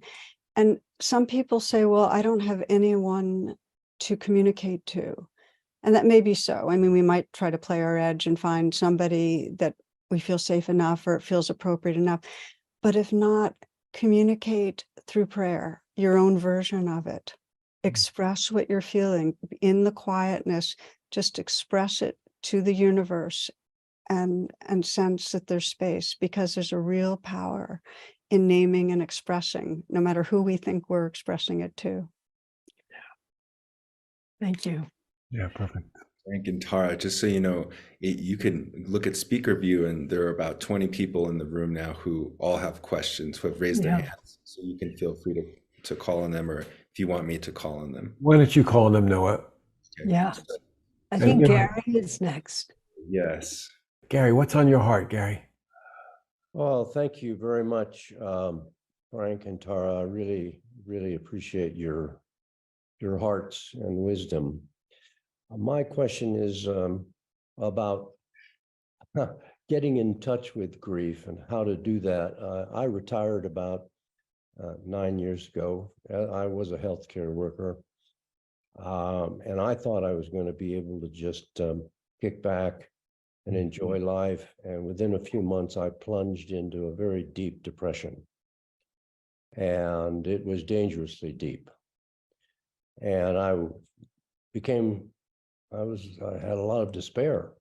And some people say, well, I don't have anyone to communicate to. And that may be so. I mean, we might try to play our edge and find somebody that we feel safe enough or it feels appropriate enough. But if not, communicate through prayer, your own version of it. Express what you're feeling in the quietness. Just express it to the universe and sense that there's space, because there's a real power in naming and expressing, no matter who we think we're expressing it to. Thank you. Yeah, perfect. Frank and Tara, just so you know, you can look at speaker view, and there are about 20 people in the room now who all have questions, who have raised their hands. So you can feel free to call on them, or if you want me to call on them. Why don't you call on them, Noah? Okay. Yeah. I And think you know- Gary is next. Yes. Gary, what's on your heart, Gary? Well, thank you very much, Frank and Tara. I really, really appreciate your hearts and wisdom. My question is about getting in touch with grief and how to do that. I retired about 9 years ago. I was a healthcare worker, and I thought I was going to be able to just kick back and enjoy life. And within a few months, I plunged into a very deep depression. And it was dangerously deep. And I had a lot of despair.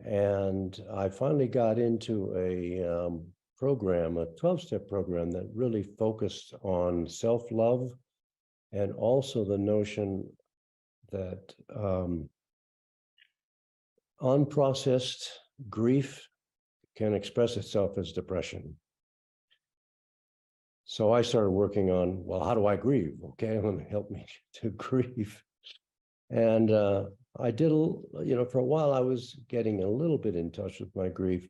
And I finally got into a program, a 12-step program that really focused on self-love, and also the notion that unprocessed grief can express itself as depression. So I started working on, well, how do I grieve? Okay, let me help me to grieve. And I did, for a while I was getting a little bit in touch with my grief.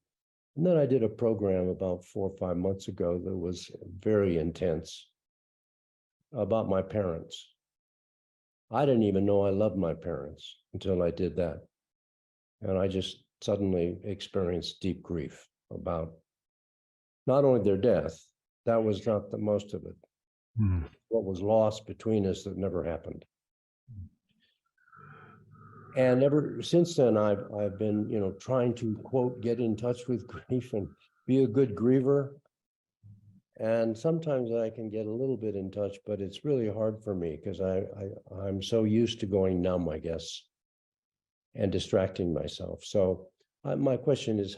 And then I did a program about 4 or 5 months ago that was very intense about my parents. I didn't even know I loved my parents until I did that. And I just suddenly experienced deep grief about not only their death, that was not the most of it. What was lost between us that never happened. And ever since then, I've been, trying to, quote, get in touch with grief and be a good griever. And sometimes I can get a little bit in touch, but it's really hard for me because I'm so used to going numb, I guess, and distracting myself. So my question is,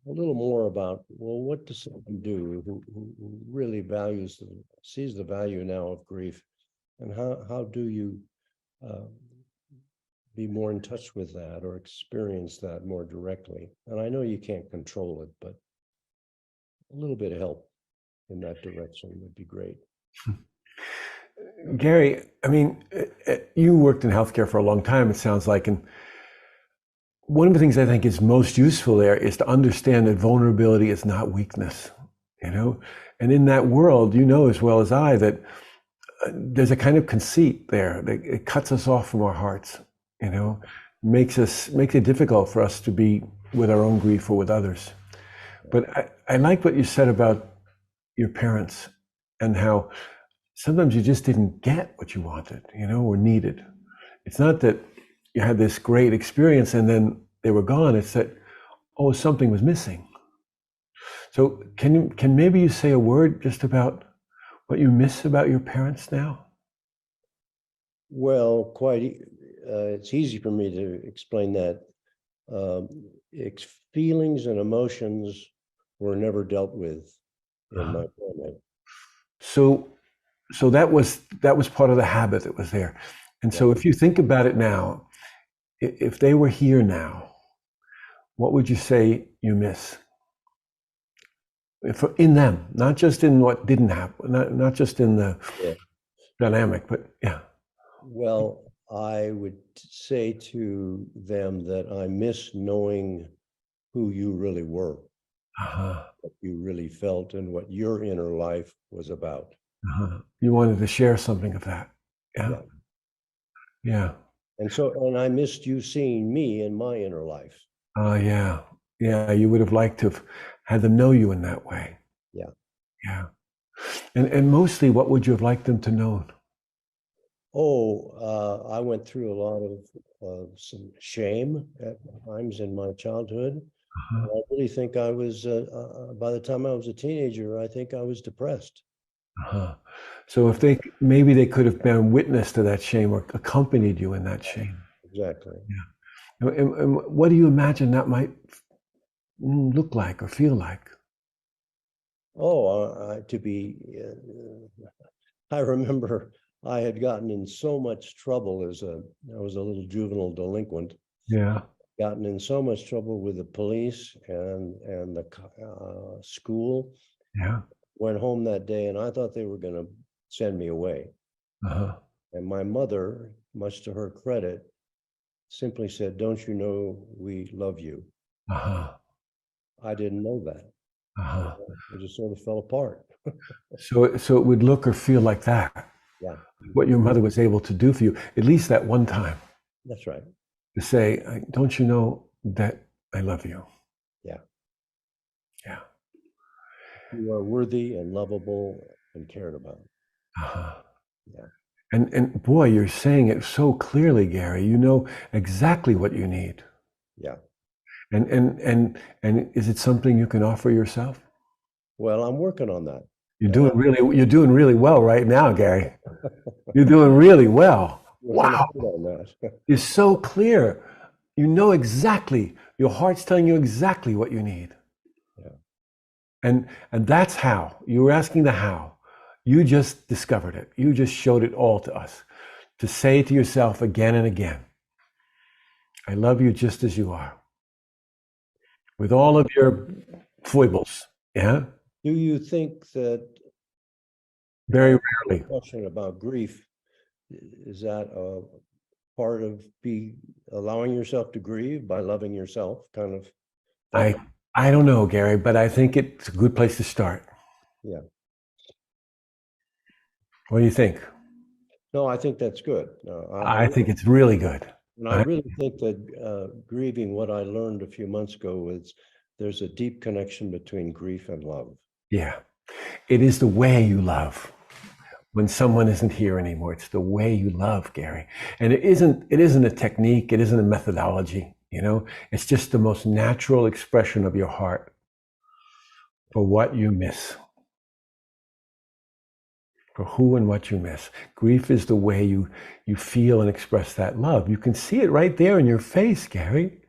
a little more about, well, what does someone do who really sees the value now of grief, and how do you be more in touch with that or experience that more directly? And I know you can't control it, but a little bit of help in that direction would be great. Gary, I mean, you worked in healthcare for a long time, it sounds like, and one of the things I think is most useful there is to understand that vulnerability is not weakness, and in that world, as well as I, that there's a kind of conceit there that it cuts us off from our hearts, makes it difficult for us to be with our own grief or with others. But I like what you said about your parents and how sometimes you just didn't get what you wanted, you know, or needed. It's not that you had this great experience and then they were gone. It's that, oh, something was missing. So can maybe you say a word just about what you miss about your parents now? Well, it's easy for me to explain that. Feelings and emotions were never dealt with in my family. So that was part of the habit that was there. And so if you think about it now, if they were here now, what would you say you miss? In them, not just in what didn't happen, not just in the dynamic, but yeah. Well, I would say to them that I miss knowing who you really were, what you really felt, and what your inner life was about. You wanted to share something of that. Yeah. And I missed you seeing me in my inner life. Yeah. You would have liked to have had them know you in that way. Yeah. And mostly, what would you have liked them to know? I went through a lot of some shame at times in my childhood. I really think I was, by the time I was a teenager, I think I was depressed. So if maybe they could have been witness to that shame or accompanied you in that shame. Exactly. Yeah. And what do you imagine that might look like or feel like? I remember I had gotten in so much trouble I was a little juvenile delinquent. Yeah. Gotten in so much trouble with the police and the school. Yeah. Went home that day and I thought they were going to send me away. And my mother, much to her credit, simply said, "Don't you know we love you?" I didn't know that. It just sort of fell apart. So it would look or feel like that. Yeah. What your mother was able to do for you, at least that one time. That's right. To say, "Don't you know that I love you?" Yeah. Yeah. You are worthy and lovable and cared about. Yeah. And boy, you're saying it so clearly, Gary. You know exactly what you need. Yeah. And is it something you can offer yourself? Well, I'm working on that. You're doing really well right now, Gary. You're doing really well. Wow. You're so clear. You know exactly. Your heart's telling you exactly what you need. Yeah. And that's how. You were asking the how. You just discovered it. You just showed it all to us. To say to yourself again and again, I love you just as you are. With all of your foibles. Yeah? Do you think that very rarely question about grief, is that a part of allowing yourself to grieve by loving yourself, kind of? I don't know, Gary, but I think it's a good place to start. Yeah. What do you think? No, I think that's good. I think it's really good. And I really think that grieving, what I learned a few months ago, was there's a deep connection between grief and love. Yeah. It is the way you love. When someone isn't here anymore, it's the way you love, Gary. And it isn't a technique, it isn't a methodology, you know? It's just the most natural expression of your heart for what you miss. For who and what you miss. Grief is the way you feel and express that love. You can see it right there in your face, Gary.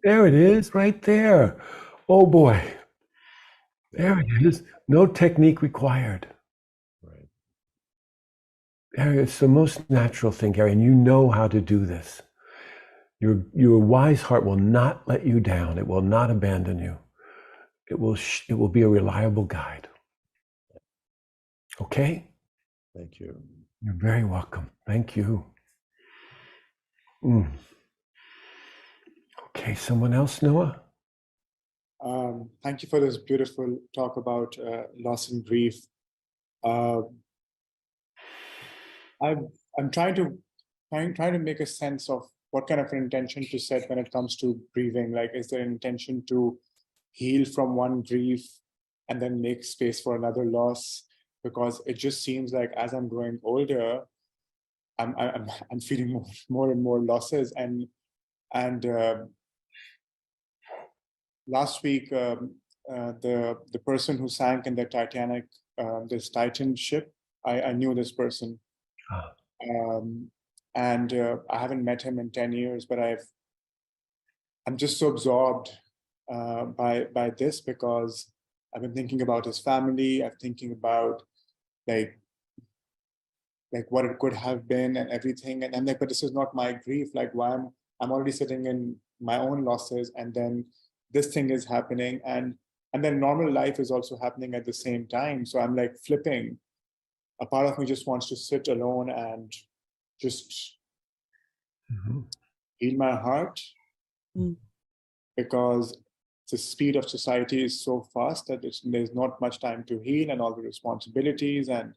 There it is, right there. Oh boy. There it is. No technique required. Right. Gary, it's the most natural thing, Gary, and you know how to do this. Your wise heart will not let you down. It will not abandon you. It will be a reliable guide. Okay? Thank you. You're very welcome. Thank you. Okay, someone else, Noah? Thank you for this beautiful talk about loss and grief. I'm trying to make a sense of what kind of an intention to set when it comes to grieving. Like, is there an intention to heal from one grief and then make space for another loss? because it just seems like as I'm growing older, I'm feeling more and more losses. And last week, the person who sank in the Titanic, this Titan ship, I knew this person, Ah. and I haven't met him in 10 years, but I'm just so absorbed by this, because I've been thinking about his family. I'm thinking about like what it could have been and everything. And I'm like, but this is not my grief. Like, why I'm already sitting in my own losses, and then this thing is happening, and then normal life is also happening at the same time. So I'm like flipping. A part of me just wants to sit alone and just heal my heart, because the speed of society is so fast that there's not much time to heal, and all the responsibilities, and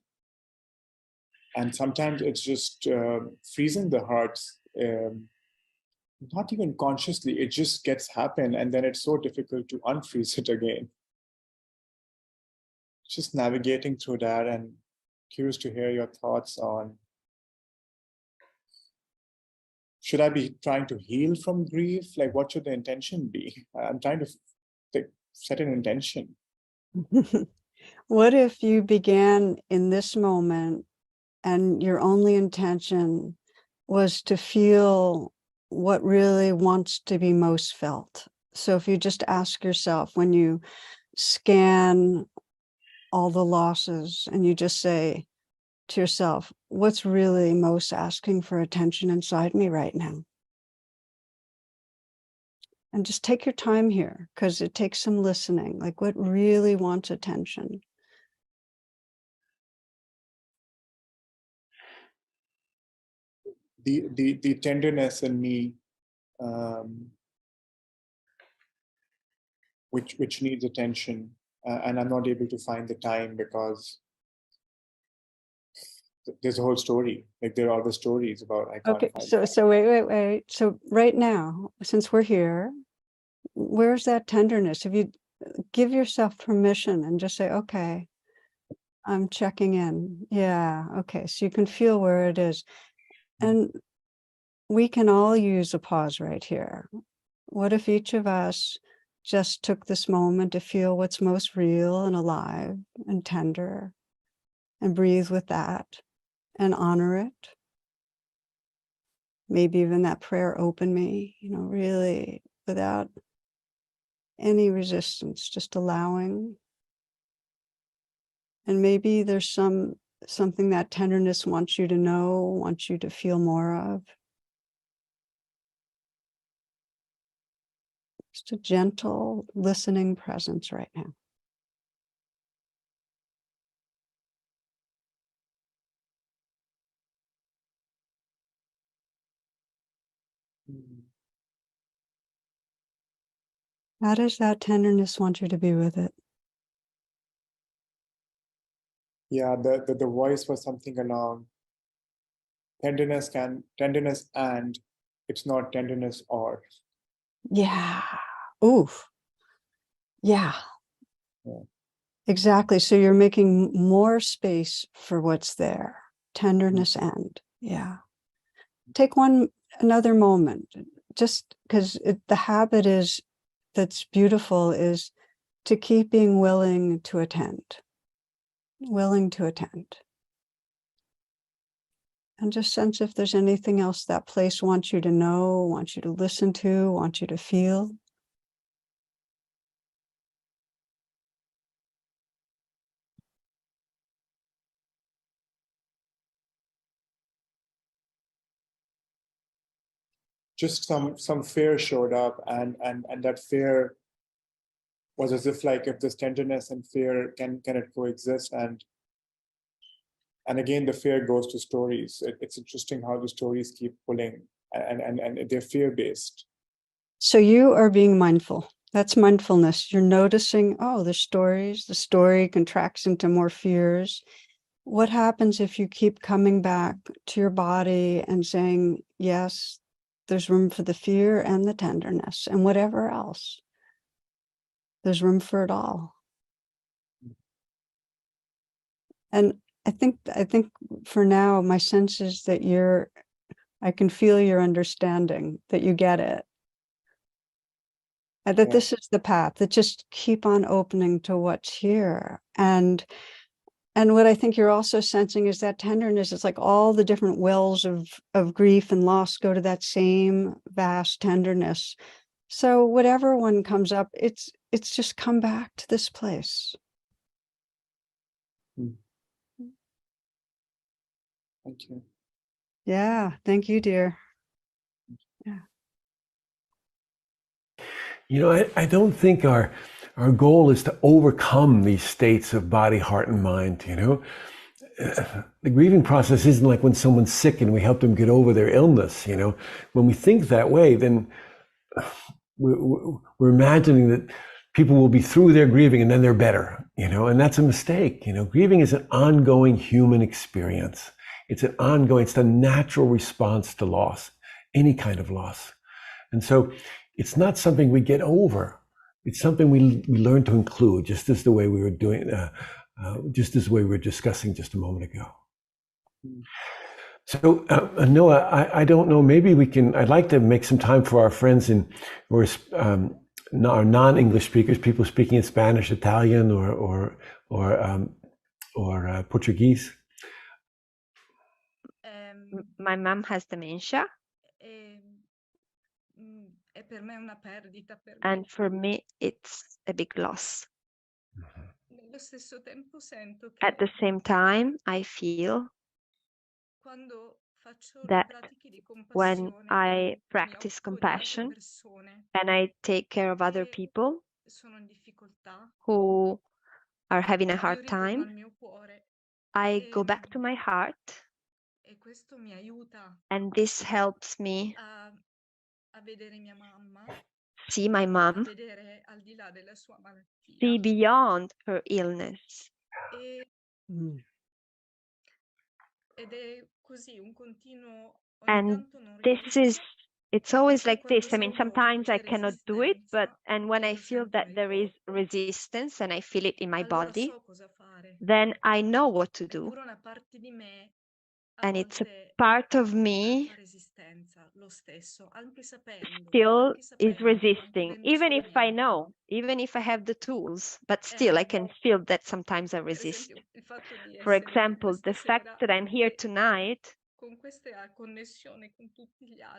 sometimes it's just freezing the hearts, not even consciously. It just gets happen, and then it's so difficult to unfreeze it again. Just navigating through that, and curious to hear your thoughts on, should I be trying to heal from grief? Like, what should the intention be? I'm trying to set an intention. What if you began in this moment and your only intention was to feel what really wants to be most felt? So if you just ask yourself, when you scan all the losses, and you just say to yourself, what's really most asking for attention inside me right now? And just take your time here, because it takes some listening, like what really wants attention. The tenderness in me, which needs attention, and I'm not able to find the time, because there's a whole story. Like, there are other stories about I can't Okay, find so time. wait. So right now, since we're here, where's that tenderness? If you give yourself permission and just say, okay, I'm checking in. Yeah, okay. So you can feel where it is. And we can all use a pause right here. What if each of us just took this moment to feel what's most real and alive and tender, and breathe with that and honor it? Maybe even that prayer, open me, really without any resistance, just allowing. And maybe there's something that tenderness wants you to know, wants you to feel more of. Just a gentle listening presence right now. How does that tenderness want you to be with it? Yeah, the voice was something along tenderness and it's not tenderness or. Yeah. Oof. Yeah. Yeah. Exactly. So you're making more space for what's there. Tenderness and. Yeah. Take another moment, just because the habit is, that's beautiful, is to keep being willing to attend. Willing to attend. And just sense if there's anything else that place wants you to know, wants you to listen to, wants you to feel. Just some fear showed up, and that fear was as if, like, if this tenderness and fear can it coexist, and again the fear goes to stories. It's interesting how the stories keep pulling, and they're fear-based. So you are being mindful. That's mindfulness. You're noticing, oh, the story contracts into more fears. What happens if you keep coming back to your body and saying, yes, there's room for the fear and the tenderness and whatever else. There's room for it all. And I think for now, my sense is that I can feel your understanding, that you get it. And that Yeah. this is the path, that just keep on opening to what's here. And what I think you're also sensing is that tenderness. It's like all the different wells of grief and loss go to that same vast tenderness. So whatever one comes up, it's just come back to this place. Thank you. Yeah, thank you, dear. Yeah. You know, I don't think our goal is to overcome these states of body, heart, and mind, you know. The grieving process isn't like when someone's sick and we help them get over their illness, you know. When we think that way, then we're imagining that people will be through their grieving and then they're better, you know, and that's a mistake. You know, grieving is an ongoing human experience. It's the natural response to loss, any kind of loss. And so it's not something we get over. It's something we learn to include, just as the way we were doing, just as the way we were discussing just a moment ago. So Noah, I don't know, maybe I'd like to make some time for our friends who are our non-English speakers, people speaking in Spanish, Italian, or Portuguese. My mom has dementia. And for me, it's a big loss. At the same time, I feel that when I practice compassion and I take care of other people who are having a hard time, I go back to my heart, and this helps me see my mom, see beyond her illness. And it's always like this. I mean, sometimes I cannot do it, and when I feel that there is resistance and I feel it in my body, then I know what to do. And it's a part of me still is resisting, even if I know, even if I have the tools, but still I can feel that sometimes I resist. For example, the fact that I'm here tonight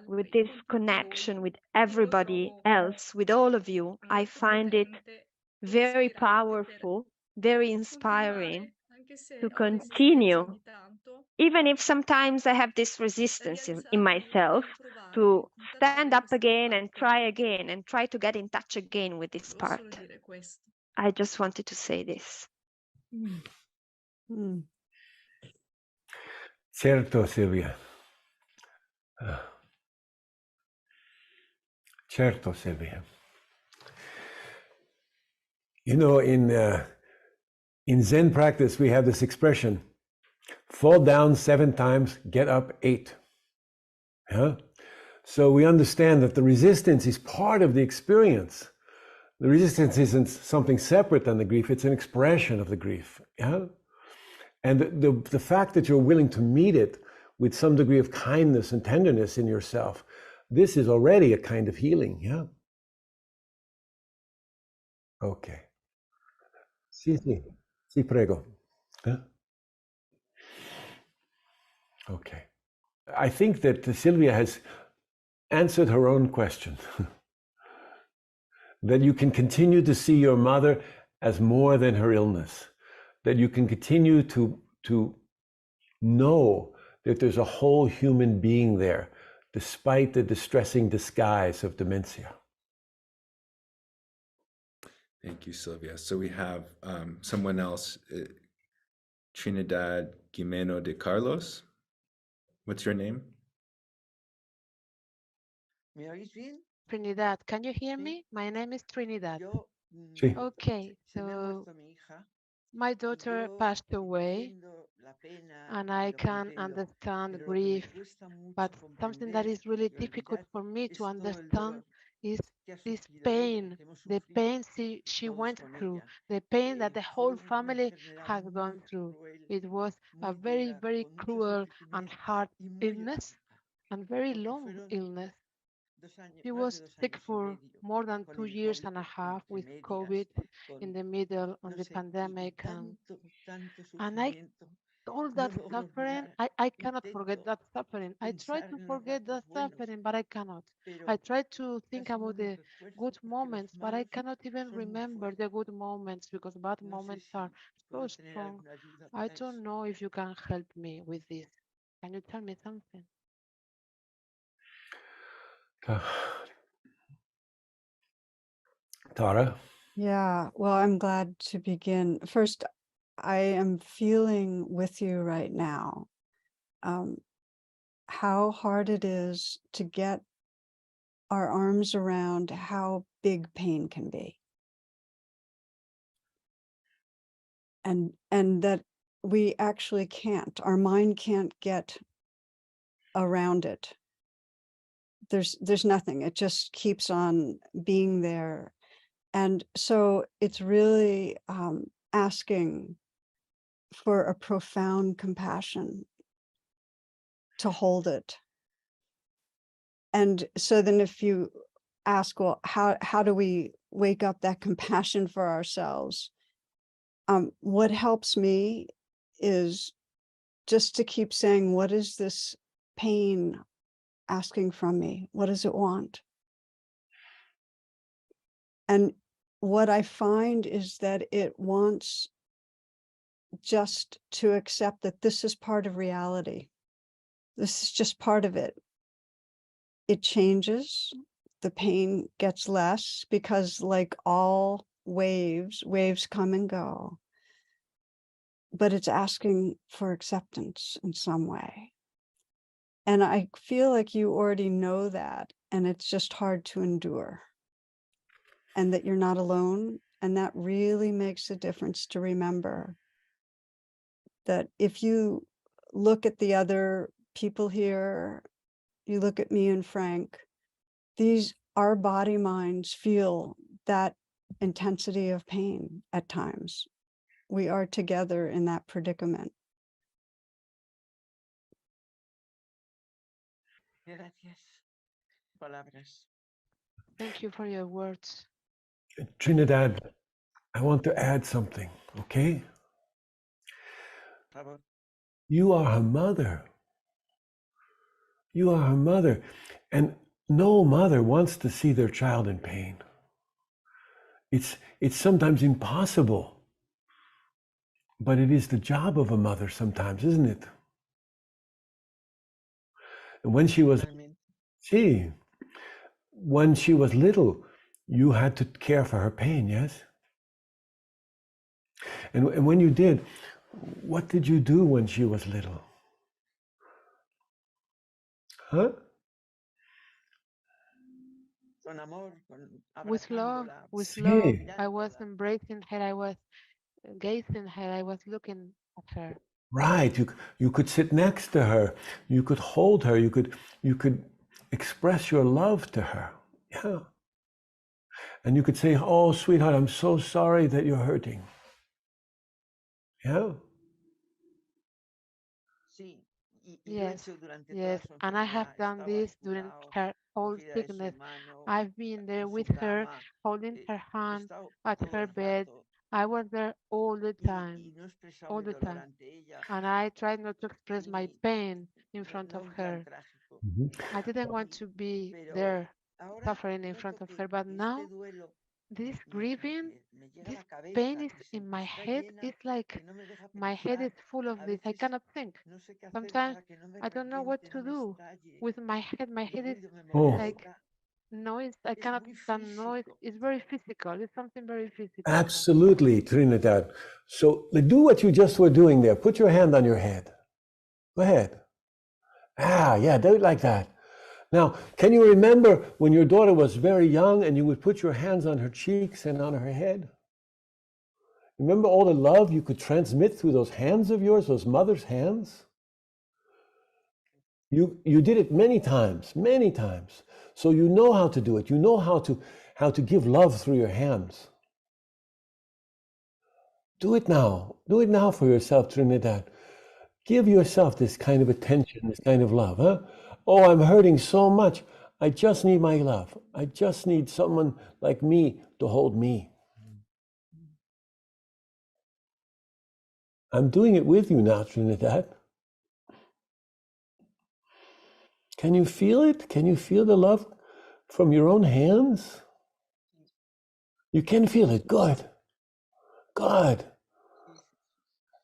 with this connection with everybody else, with all of you, I find it very powerful, very inspiring to continue, even if sometimes I have this resistance in myself, to stand up again and try to get in touch again with this part. I just wanted to say this. Certo, Silvia. Certo, Silvia. You know, in Zen practice, we have this expression: fall down 7 times, get up 8. Yeah? So we understand that the resistance is part of the experience. The resistance isn't something separate than the grief, it's an expression of the grief. Yeah? And the fact that you're willing to meet it with some degree of kindness and tenderness in yourself, this is already a kind of healing. Yeah? Okay. Sì, prego. Huh? Okay. I think that Silvia has answered her own question. That you can continue to see your mother as more than her illness. That you can continue to know that there's a whole human being there, despite the distressing disguise of dementia. Thank you, Sylvia. So we have someone else, Trinidad Guimeno de Carlos. What's your name? Trinidad, can you hear me? My name is Trinidad. Sí. Okay, so my daughter passed away and I can understand grief, but something that is really difficult for me to understand is this pain, the pain she went through, the pain that the whole family has gone through. It was a very, very cruel and hard illness and very long illness. She was sick for more than 2 years and a half with COVID in the middle of the pandemic. And all that suffering, I cannot forget that suffering. I try to forget that suffering, but I cannot. I try to think about the good moments, but I cannot even remember the good moments because bad moments are so strong. I don't know if you can help me with this. Can you tell me something? Tara? Yeah, well, I'm glad to begin. First, I am feeling with you right now how hard it is to get our arms around how big pain can be. And that we actually can't, our mind can't get around it. There's nothing, it just keeps on being there. And so it's really asking for a profound compassion to hold it. And so then if you ask, well, how do we wake up that compassion for ourselves? What helps me is just to keep saying, what is this pain asking from me? What does it want? And what I find is that it wants just to accept that this is part of reality. This is just part of it. It changes, the pain gets less because, like all waves come and go, but it's asking for acceptance in some way. And I feel like you already know that, and it's just hard to endure, and that you're not alone. And that really makes a difference to remember that if you look at the other people here, you look at me and Frank, our body minds feel that intensity of pain at times. We are together in that predicament. Thank you for your words. Trinidad, I want to add something, okay? You are her mother. You are her mother. And no mother wants to see their child in pain. It's sometimes impossible. But it is the job of a mother sometimes, isn't it? And when she was little, you had to care for her pain, yes? And when you did, what did you do when she was little? Huh? With love, Sí. I was embracing her, I was gazing her, I was looking at her. Right. You could sit next to her. You could hold her. You could express your love to her. Yeah. And you could say, "Oh, sweetheart, I'm so sorry that you're hurting." Yeah. Yes, yes. And I have done this during her whole sickness. I've been there with her, holding her hand at her bed. I was there all the time, all the time. And I tried not to express my pain in front of her. I didn't want to be there suffering in front of her, but now this grieving, this pain is in my head. It's like my head is full of this. I cannot think. Sometimes I don't know what to do with my head. My head is like noise. I cannot stand noise. It's very physical. It's something very physical. Absolutely, Trinidad. So do what you just were doing there. Put your hand on your head. Go ahead. Yeah, do it like that. Now, can you remember when your daughter was very young and you would put your hands on her cheeks and on her head? Remember all the love you could transmit through those hands of yours, those mother's hands? You did it many times, many times. So you know how to do it. You know how to give love through your hands. Do it now. Do it now for yourself, Trinidad. Give yourself this kind of attention, this kind of love, huh? Oh, I'm hurting so much. I just need my love. I just need someone like me to hold me. I'm doing it with you now, Trinidad. Can you feel it? Can you feel the love from your own hands? You can feel it. Good. Good.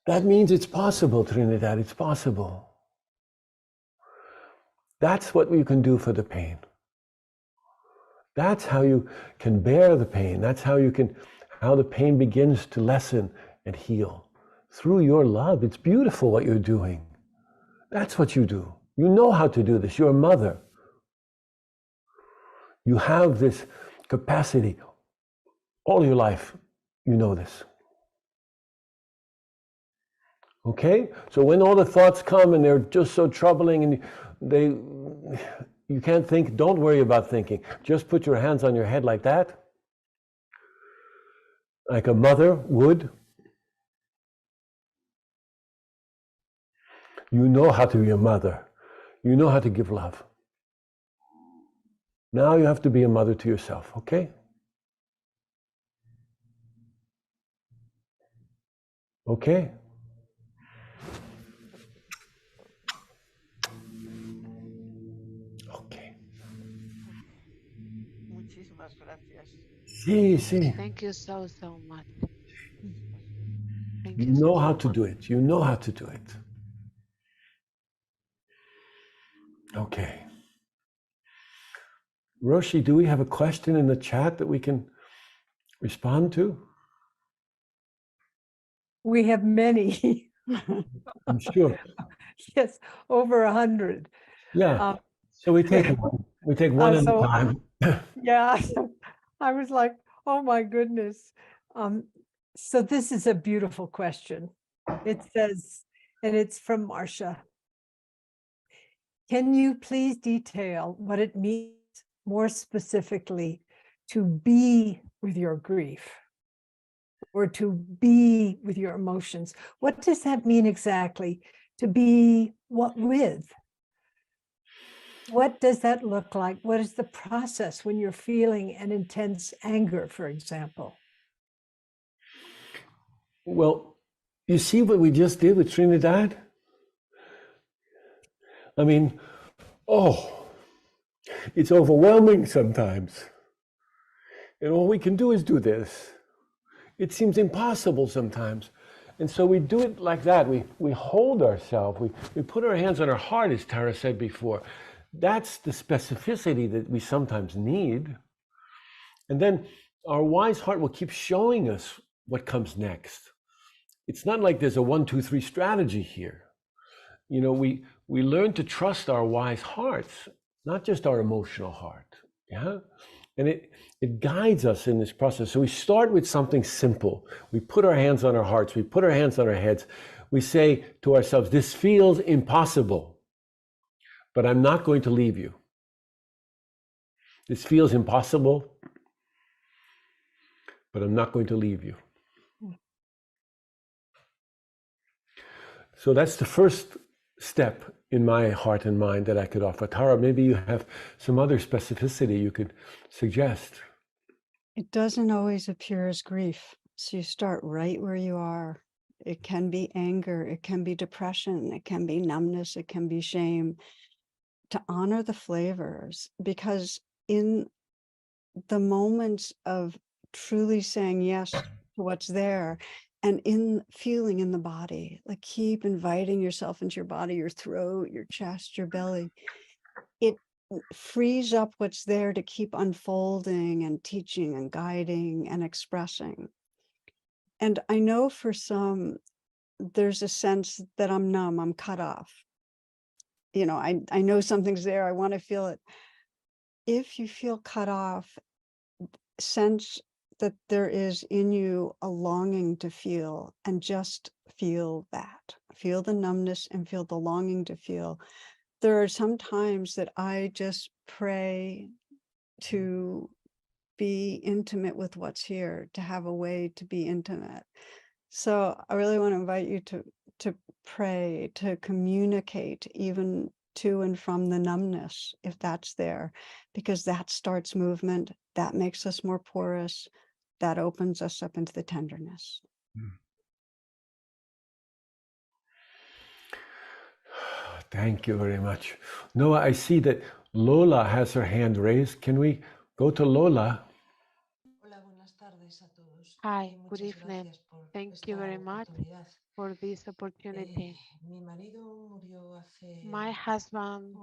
That means it's possible, Trinidad. It's possible. That's what you can do for the pain. That's how you can bear the pain. That's how the pain begins to lessen and heal. Through your love. It's beautiful what you're doing. That's what you do. You know how to do this. You're a mother. You have this capacity. All your life, you know this. Okay? So when all the thoughts come and they're just so troubling and you can't think, don't worry about thinking. Just put your hands on your head like that, like a mother would. You know how to be a mother. You know how to give love. Now you have to be a mother to yourself, okay? Okay? Okay. Sí, sí. Thank you so, so much. Thank You you so know how much. to do it. You know how to do it. Okay. Roshi, do we have a question in the chat that we can respond to? We have many. I'm sure. Yes, over 100. Yeah. So we take one. We take one at a so time. yeah, I was like, oh my goodness. So this is a beautiful question. It says, and it's from Marcia. Can you please detail what it means more specifically to be with your grief or to be with your emotions? What does that mean exactly? To be what with? What does that look like? What is the process when you're feeling an intense anger, for example? Well, you see what we just did with Trinidad? I mean, it's overwhelming sometimes. And all we can do is do this. It seems impossible sometimes. And so we do it like that. We hold ourselves. We put our hands on our heart, as Tara said before. That's the specificity that we sometimes need. And then our wise heart will keep showing us what comes next. It's not like there's a 1, 2, 3 strategy here. You know, we learn to trust our wise hearts, not just our emotional heart. Yeah. And it guides us in this process. So we start with something simple. We put our hands on our hearts. We put our hands on our heads. We say to ourselves, this feels impossible, but I'm not going to leave you. This feels impossible, but I'm not going to leave you. So that's the first step in my heart and mind that I could offer. Tara, maybe you have some other specificity you could suggest. It doesn't always appear as grief. So you start right where you are. It can be anger, it can be depression, it can be numbness, it can be shame. To honor the flavors, because in the moments of truly saying yes to what's there and in feeling in the body, like keep inviting yourself into your body, your throat, your chest, your belly, it frees up what's there to keep unfolding and teaching and guiding and expressing. And I know for some, there's a sense that I'm numb, I'm cut off. You know, I know something's there, I want to feel it. If you feel cut off, sense that there is in you a longing to feel, and just feel that. Feel the numbness and feel the longing to feel. there are some times that I just pray to be intimate with what's here, to have a way to be intimate. So I really want to invite you to pray, to communicate even to and from the numbness, if that's there, because that starts movement, that makes us more porous, that opens us up into the tenderness. Thank you very much. Noah, I see that Lola has her hand raised. Can we go to Lola? Hi, good evening. Thank you very much for this opportunity. My husband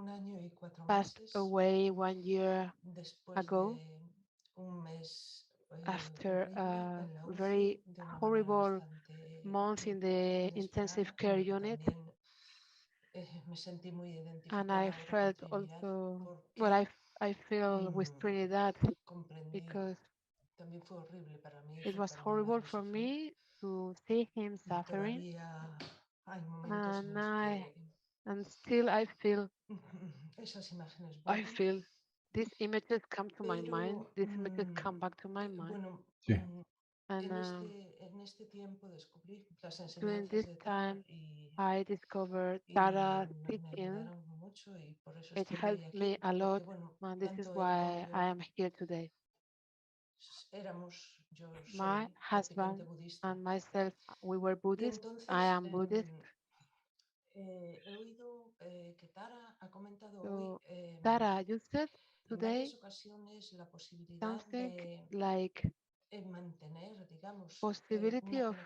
passed away 1 year ago after a very horrible month in the intensive care unit. And I felt also, well, I feel with Trinidad because it was horrible for me to see him suffering. And still I feel these images come to my mind, these images come back to my mind. Sí. And during this time, I discovered Tara teaching. It helps me a lot, and this is why I am here today. My husband and myself, we were Buddhist. I am Buddhist. So, Tara, you said today something like possibility of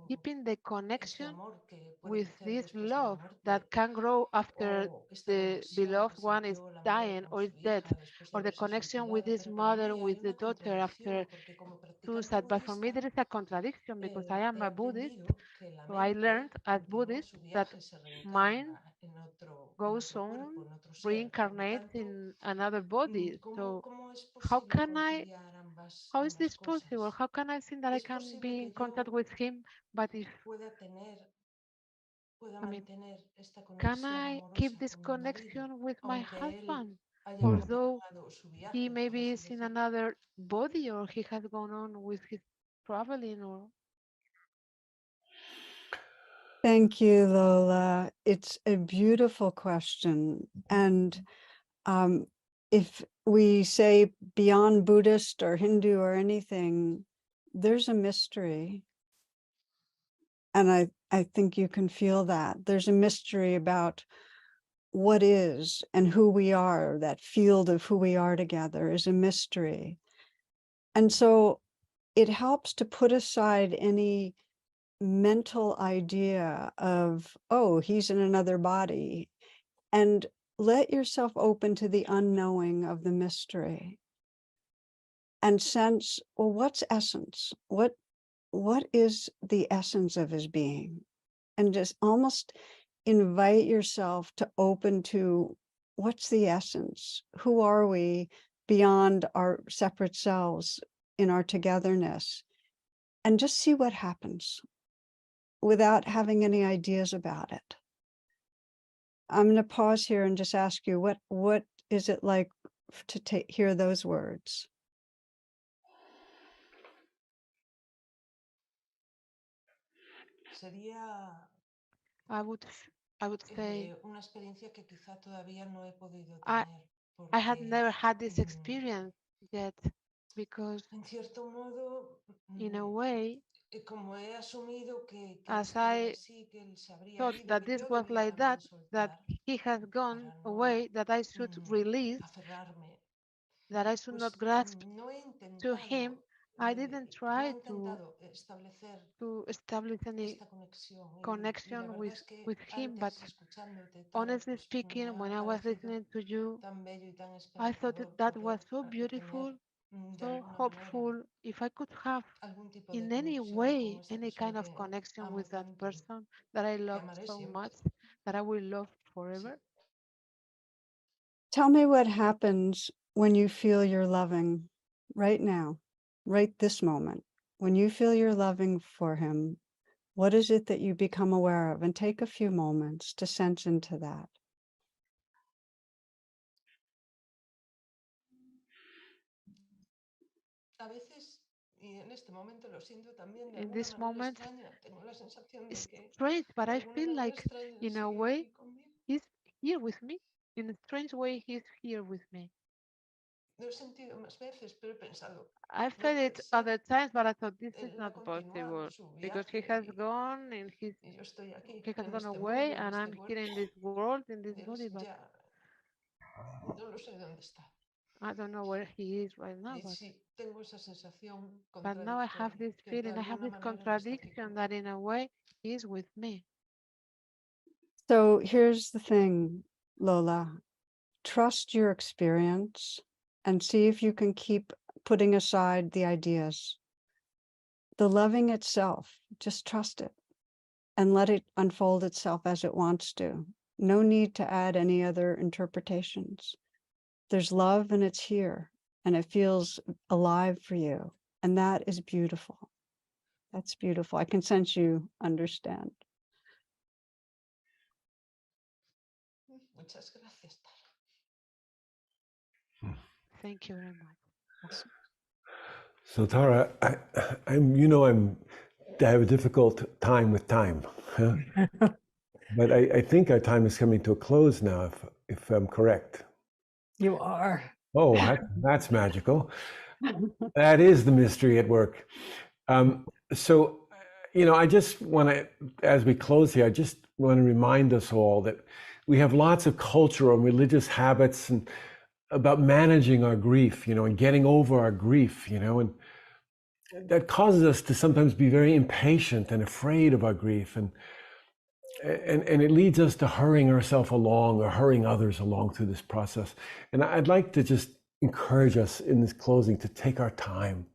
keeping the connection with this love that can grow after the beloved one is dying or is dead, or the connection with this mother, with the daughter after suicide. But for me, there is a contradiction because I am a Buddhist. So I learned as Buddhist that mind goes on, reincarnates in another body. So how is this possible? How can I think that I can be in contact with him? But can I keep this connection with my husband? Although he maybe is in another body or he has gone on with his traveling or... Thank you, Lola. It's a beautiful question. And if we say beyond Buddhist or Hindu or anything, there's a mystery. And I think you can feel that. There's a mystery about what is and who we are. That field of who we are together is a mystery. And so it helps to put aside any mental idea of, oh, he's in another body, and let yourself open to the unknowing of the mystery and sense, well, what's essence? What is the essence of his being? And just almost invite yourself to open to what's the essence? Who are we beyond our separate selves in our togetherness? And just see what happens without having any ideas about it. I'm going to pause here and just ask you, what is it like to hear those words? I would say I had never had this experience yet, because in a way, as I thought that this was like that he has gone away, that I should release, that I should not grasp to him, I didn't try to establish any connection with him. But honestly speaking, when I was listening to you, I thought that was so beautiful, so hopeful. If I could have in any way any kind of connection with that person that I love so much, that I will love forever. Tell me what happens when you feel you're loving right now, right this moment. When you feel you're loving for him, what is it that you become aware of? And take a few moments to sense into that. In this moment, it's strange, but I feel like, in a way, he's here with me. In a strange way, he's here with me. I felt it other times, but I thought this is not possible because he has gone and he has gone away, and I'm here in this world, in this body, but I don't know where he is right now. But now I have this feeling, I have this contradiction that in a way he is with me. So here's the thing, Lola. Trust your experience and see if you can keep putting aside the ideas. The loving itself, just trust it and let it unfold itself as it wants to. No need to add any other interpretations. There's love and it's here and it feels alive for you. And that is beautiful. That's beautiful. I can sense you understand. Thank you very much. So Tara, I have a difficult time with time, huh? But I think our time is coming to a close now, if I'm correct. You are. Oh, that's magical. That is the mystery at work. So, I just want to, as we close here, I just want to remind us all that we have lots of cultural and religious habits and about managing our grief, and getting over our grief, and that causes us to sometimes be very impatient and afraid of our grief. And it leads us to hurrying ourselves along or hurrying others along through this process. And I'd like to just encourage us in this closing to take our time,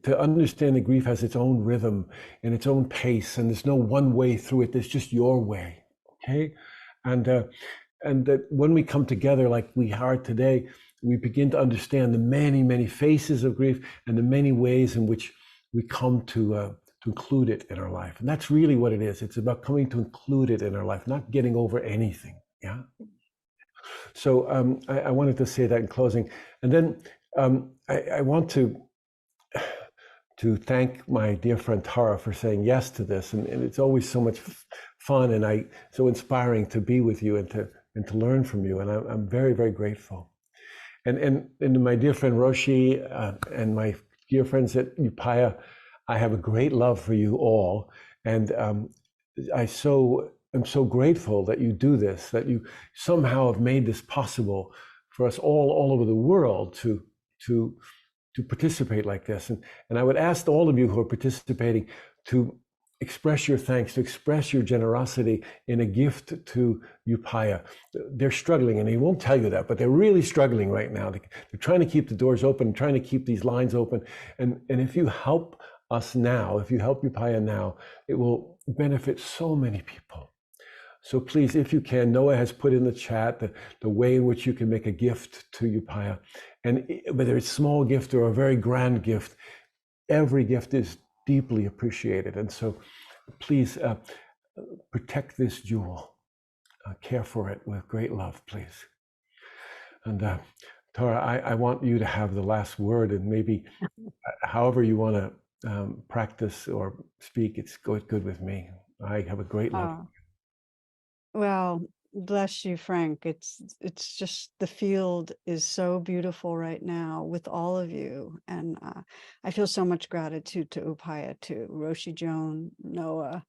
to understand that grief has its own rhythm and its own pace, and there's no one way through it. There's just your way, okay? And that when we come together like we are today, we begin to understand the many, many faces of grief and the many ways in which we come to include it in our life. And that's really what it is. It's about coming to include it in our life, not getting over anything, yeah? So I wanted to say that in closing. And then I want to thank my dear friend Tara for saying yes to this. And it's always so much fun and so inspiring to be with you and to learn from you. And I'm very, very grateful. And my dear friend Roshi and my dear friends at Upaya, I have a great love for you all. And I'm so grateful that you do this, that you somehow have made this possible for us all over the world to participate like this. And I would ask all of you who are participating to express your thanks, to express your generosity in a gift to Upaya. They're struggling, and they won't tell you that, but they're really struggling right now. They're trying to keep the doors open, trying to keep these lines open. And if you help us now, if you help Upaya now, it will benefit so many people. So please, if you can, Noah has put in the chat the way in which you can make a gift to Upaya. And whether it's a small gift or a very grand gift, every gift is deeply appreciated. And so please protect this jewel. Care for it with great love, please. And Tara, I want you to have the last word, and maybe however you want to practice or speak, it's good with me. I have a great love. Well, bless you, Frank. It's just the field is so beautiful right now with all of you. And I feel so much gratitude to Upaya, to Roshi Joan, Noah,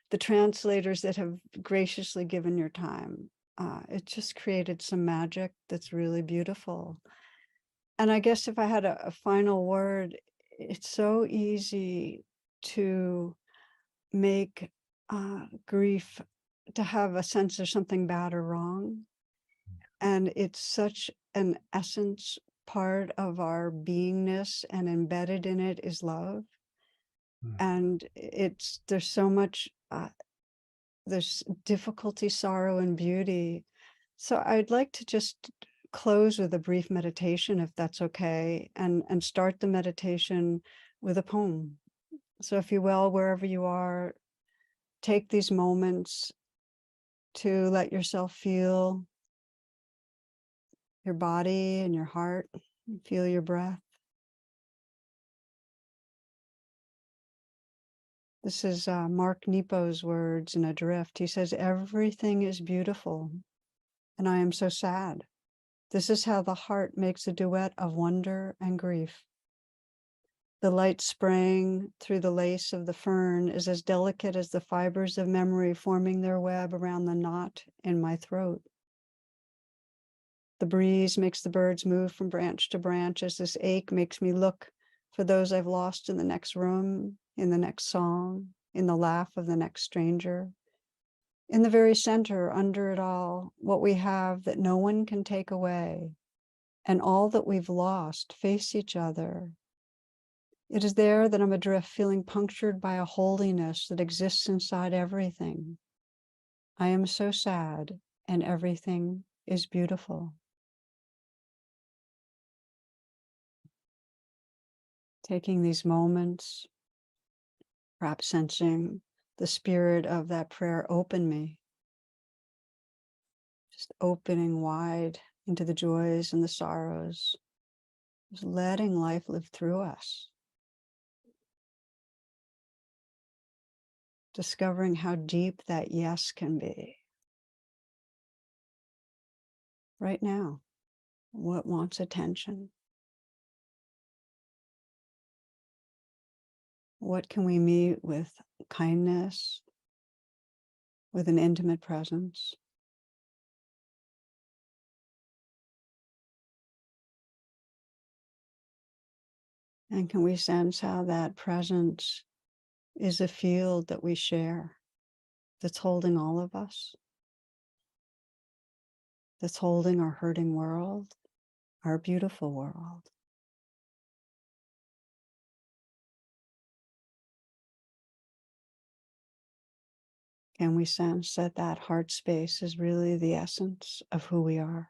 the translators that have graciously given your time. It just created some magic that's really beautiful. And I guess if I had a final word, it's so easy to make grief, to have a sense of something bad or wrong. And it's such an essence part of our beingness, and embedded in it is love. And there's so much, there's difficulty, sorrow, and beauty. So I'd like to just close with a brief meditation, if that's okay, and start the meditation with a poem. So if you will, wherever you are, take these moments to let yourself feel your body and your heart, feel your breath. This is Mark Nepo's words in Adrift. He says, everything is beautiful, and I am so sad. This is how the heart makes a duet of wonder and grief. The light spraying through the lace of the fern is as delicate as the fibers of memory forming their web around the knot in my throat. The breeze makes the birds move from branch to branch as this ache makes me look for those I've lost in the next room, in the next song, in the laugh of the next stranger. In the very center, under it all, what we have that no one can take away, and all that we've lost face each other. It is there that I'm adrift, feeling punctured by a holiness that exists inside everything. I am so sad, and everything is beautiful. Taking these moments, perhaps sensing the spirit of that prayer open me, just opening wide into the joys and the sorrows, just letting life live through us, discovering how deep that yes can be. Right now, what wants attention? What can we meet with kindness, with an intimate presence? And can we sense how that presence is a field that we share, that's holding all of us, that's holding our hurting world, our beautiful world? Can we sense that that heart space is really the essence of who we are?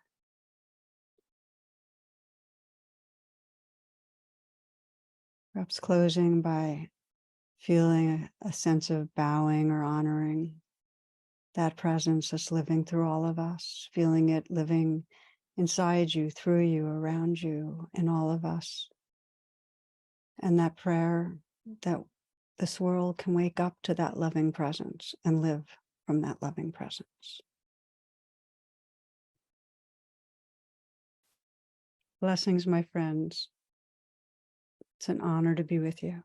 Perhaps closing by feeling a sense of bowing or honoring that presence that's living through all of us, feeling it living inside you, through you, around you, in all of us. And that prayer that this world can wake up to that loving presence and live from that loving presence. Blessings, my friends. It's an honor to be with you.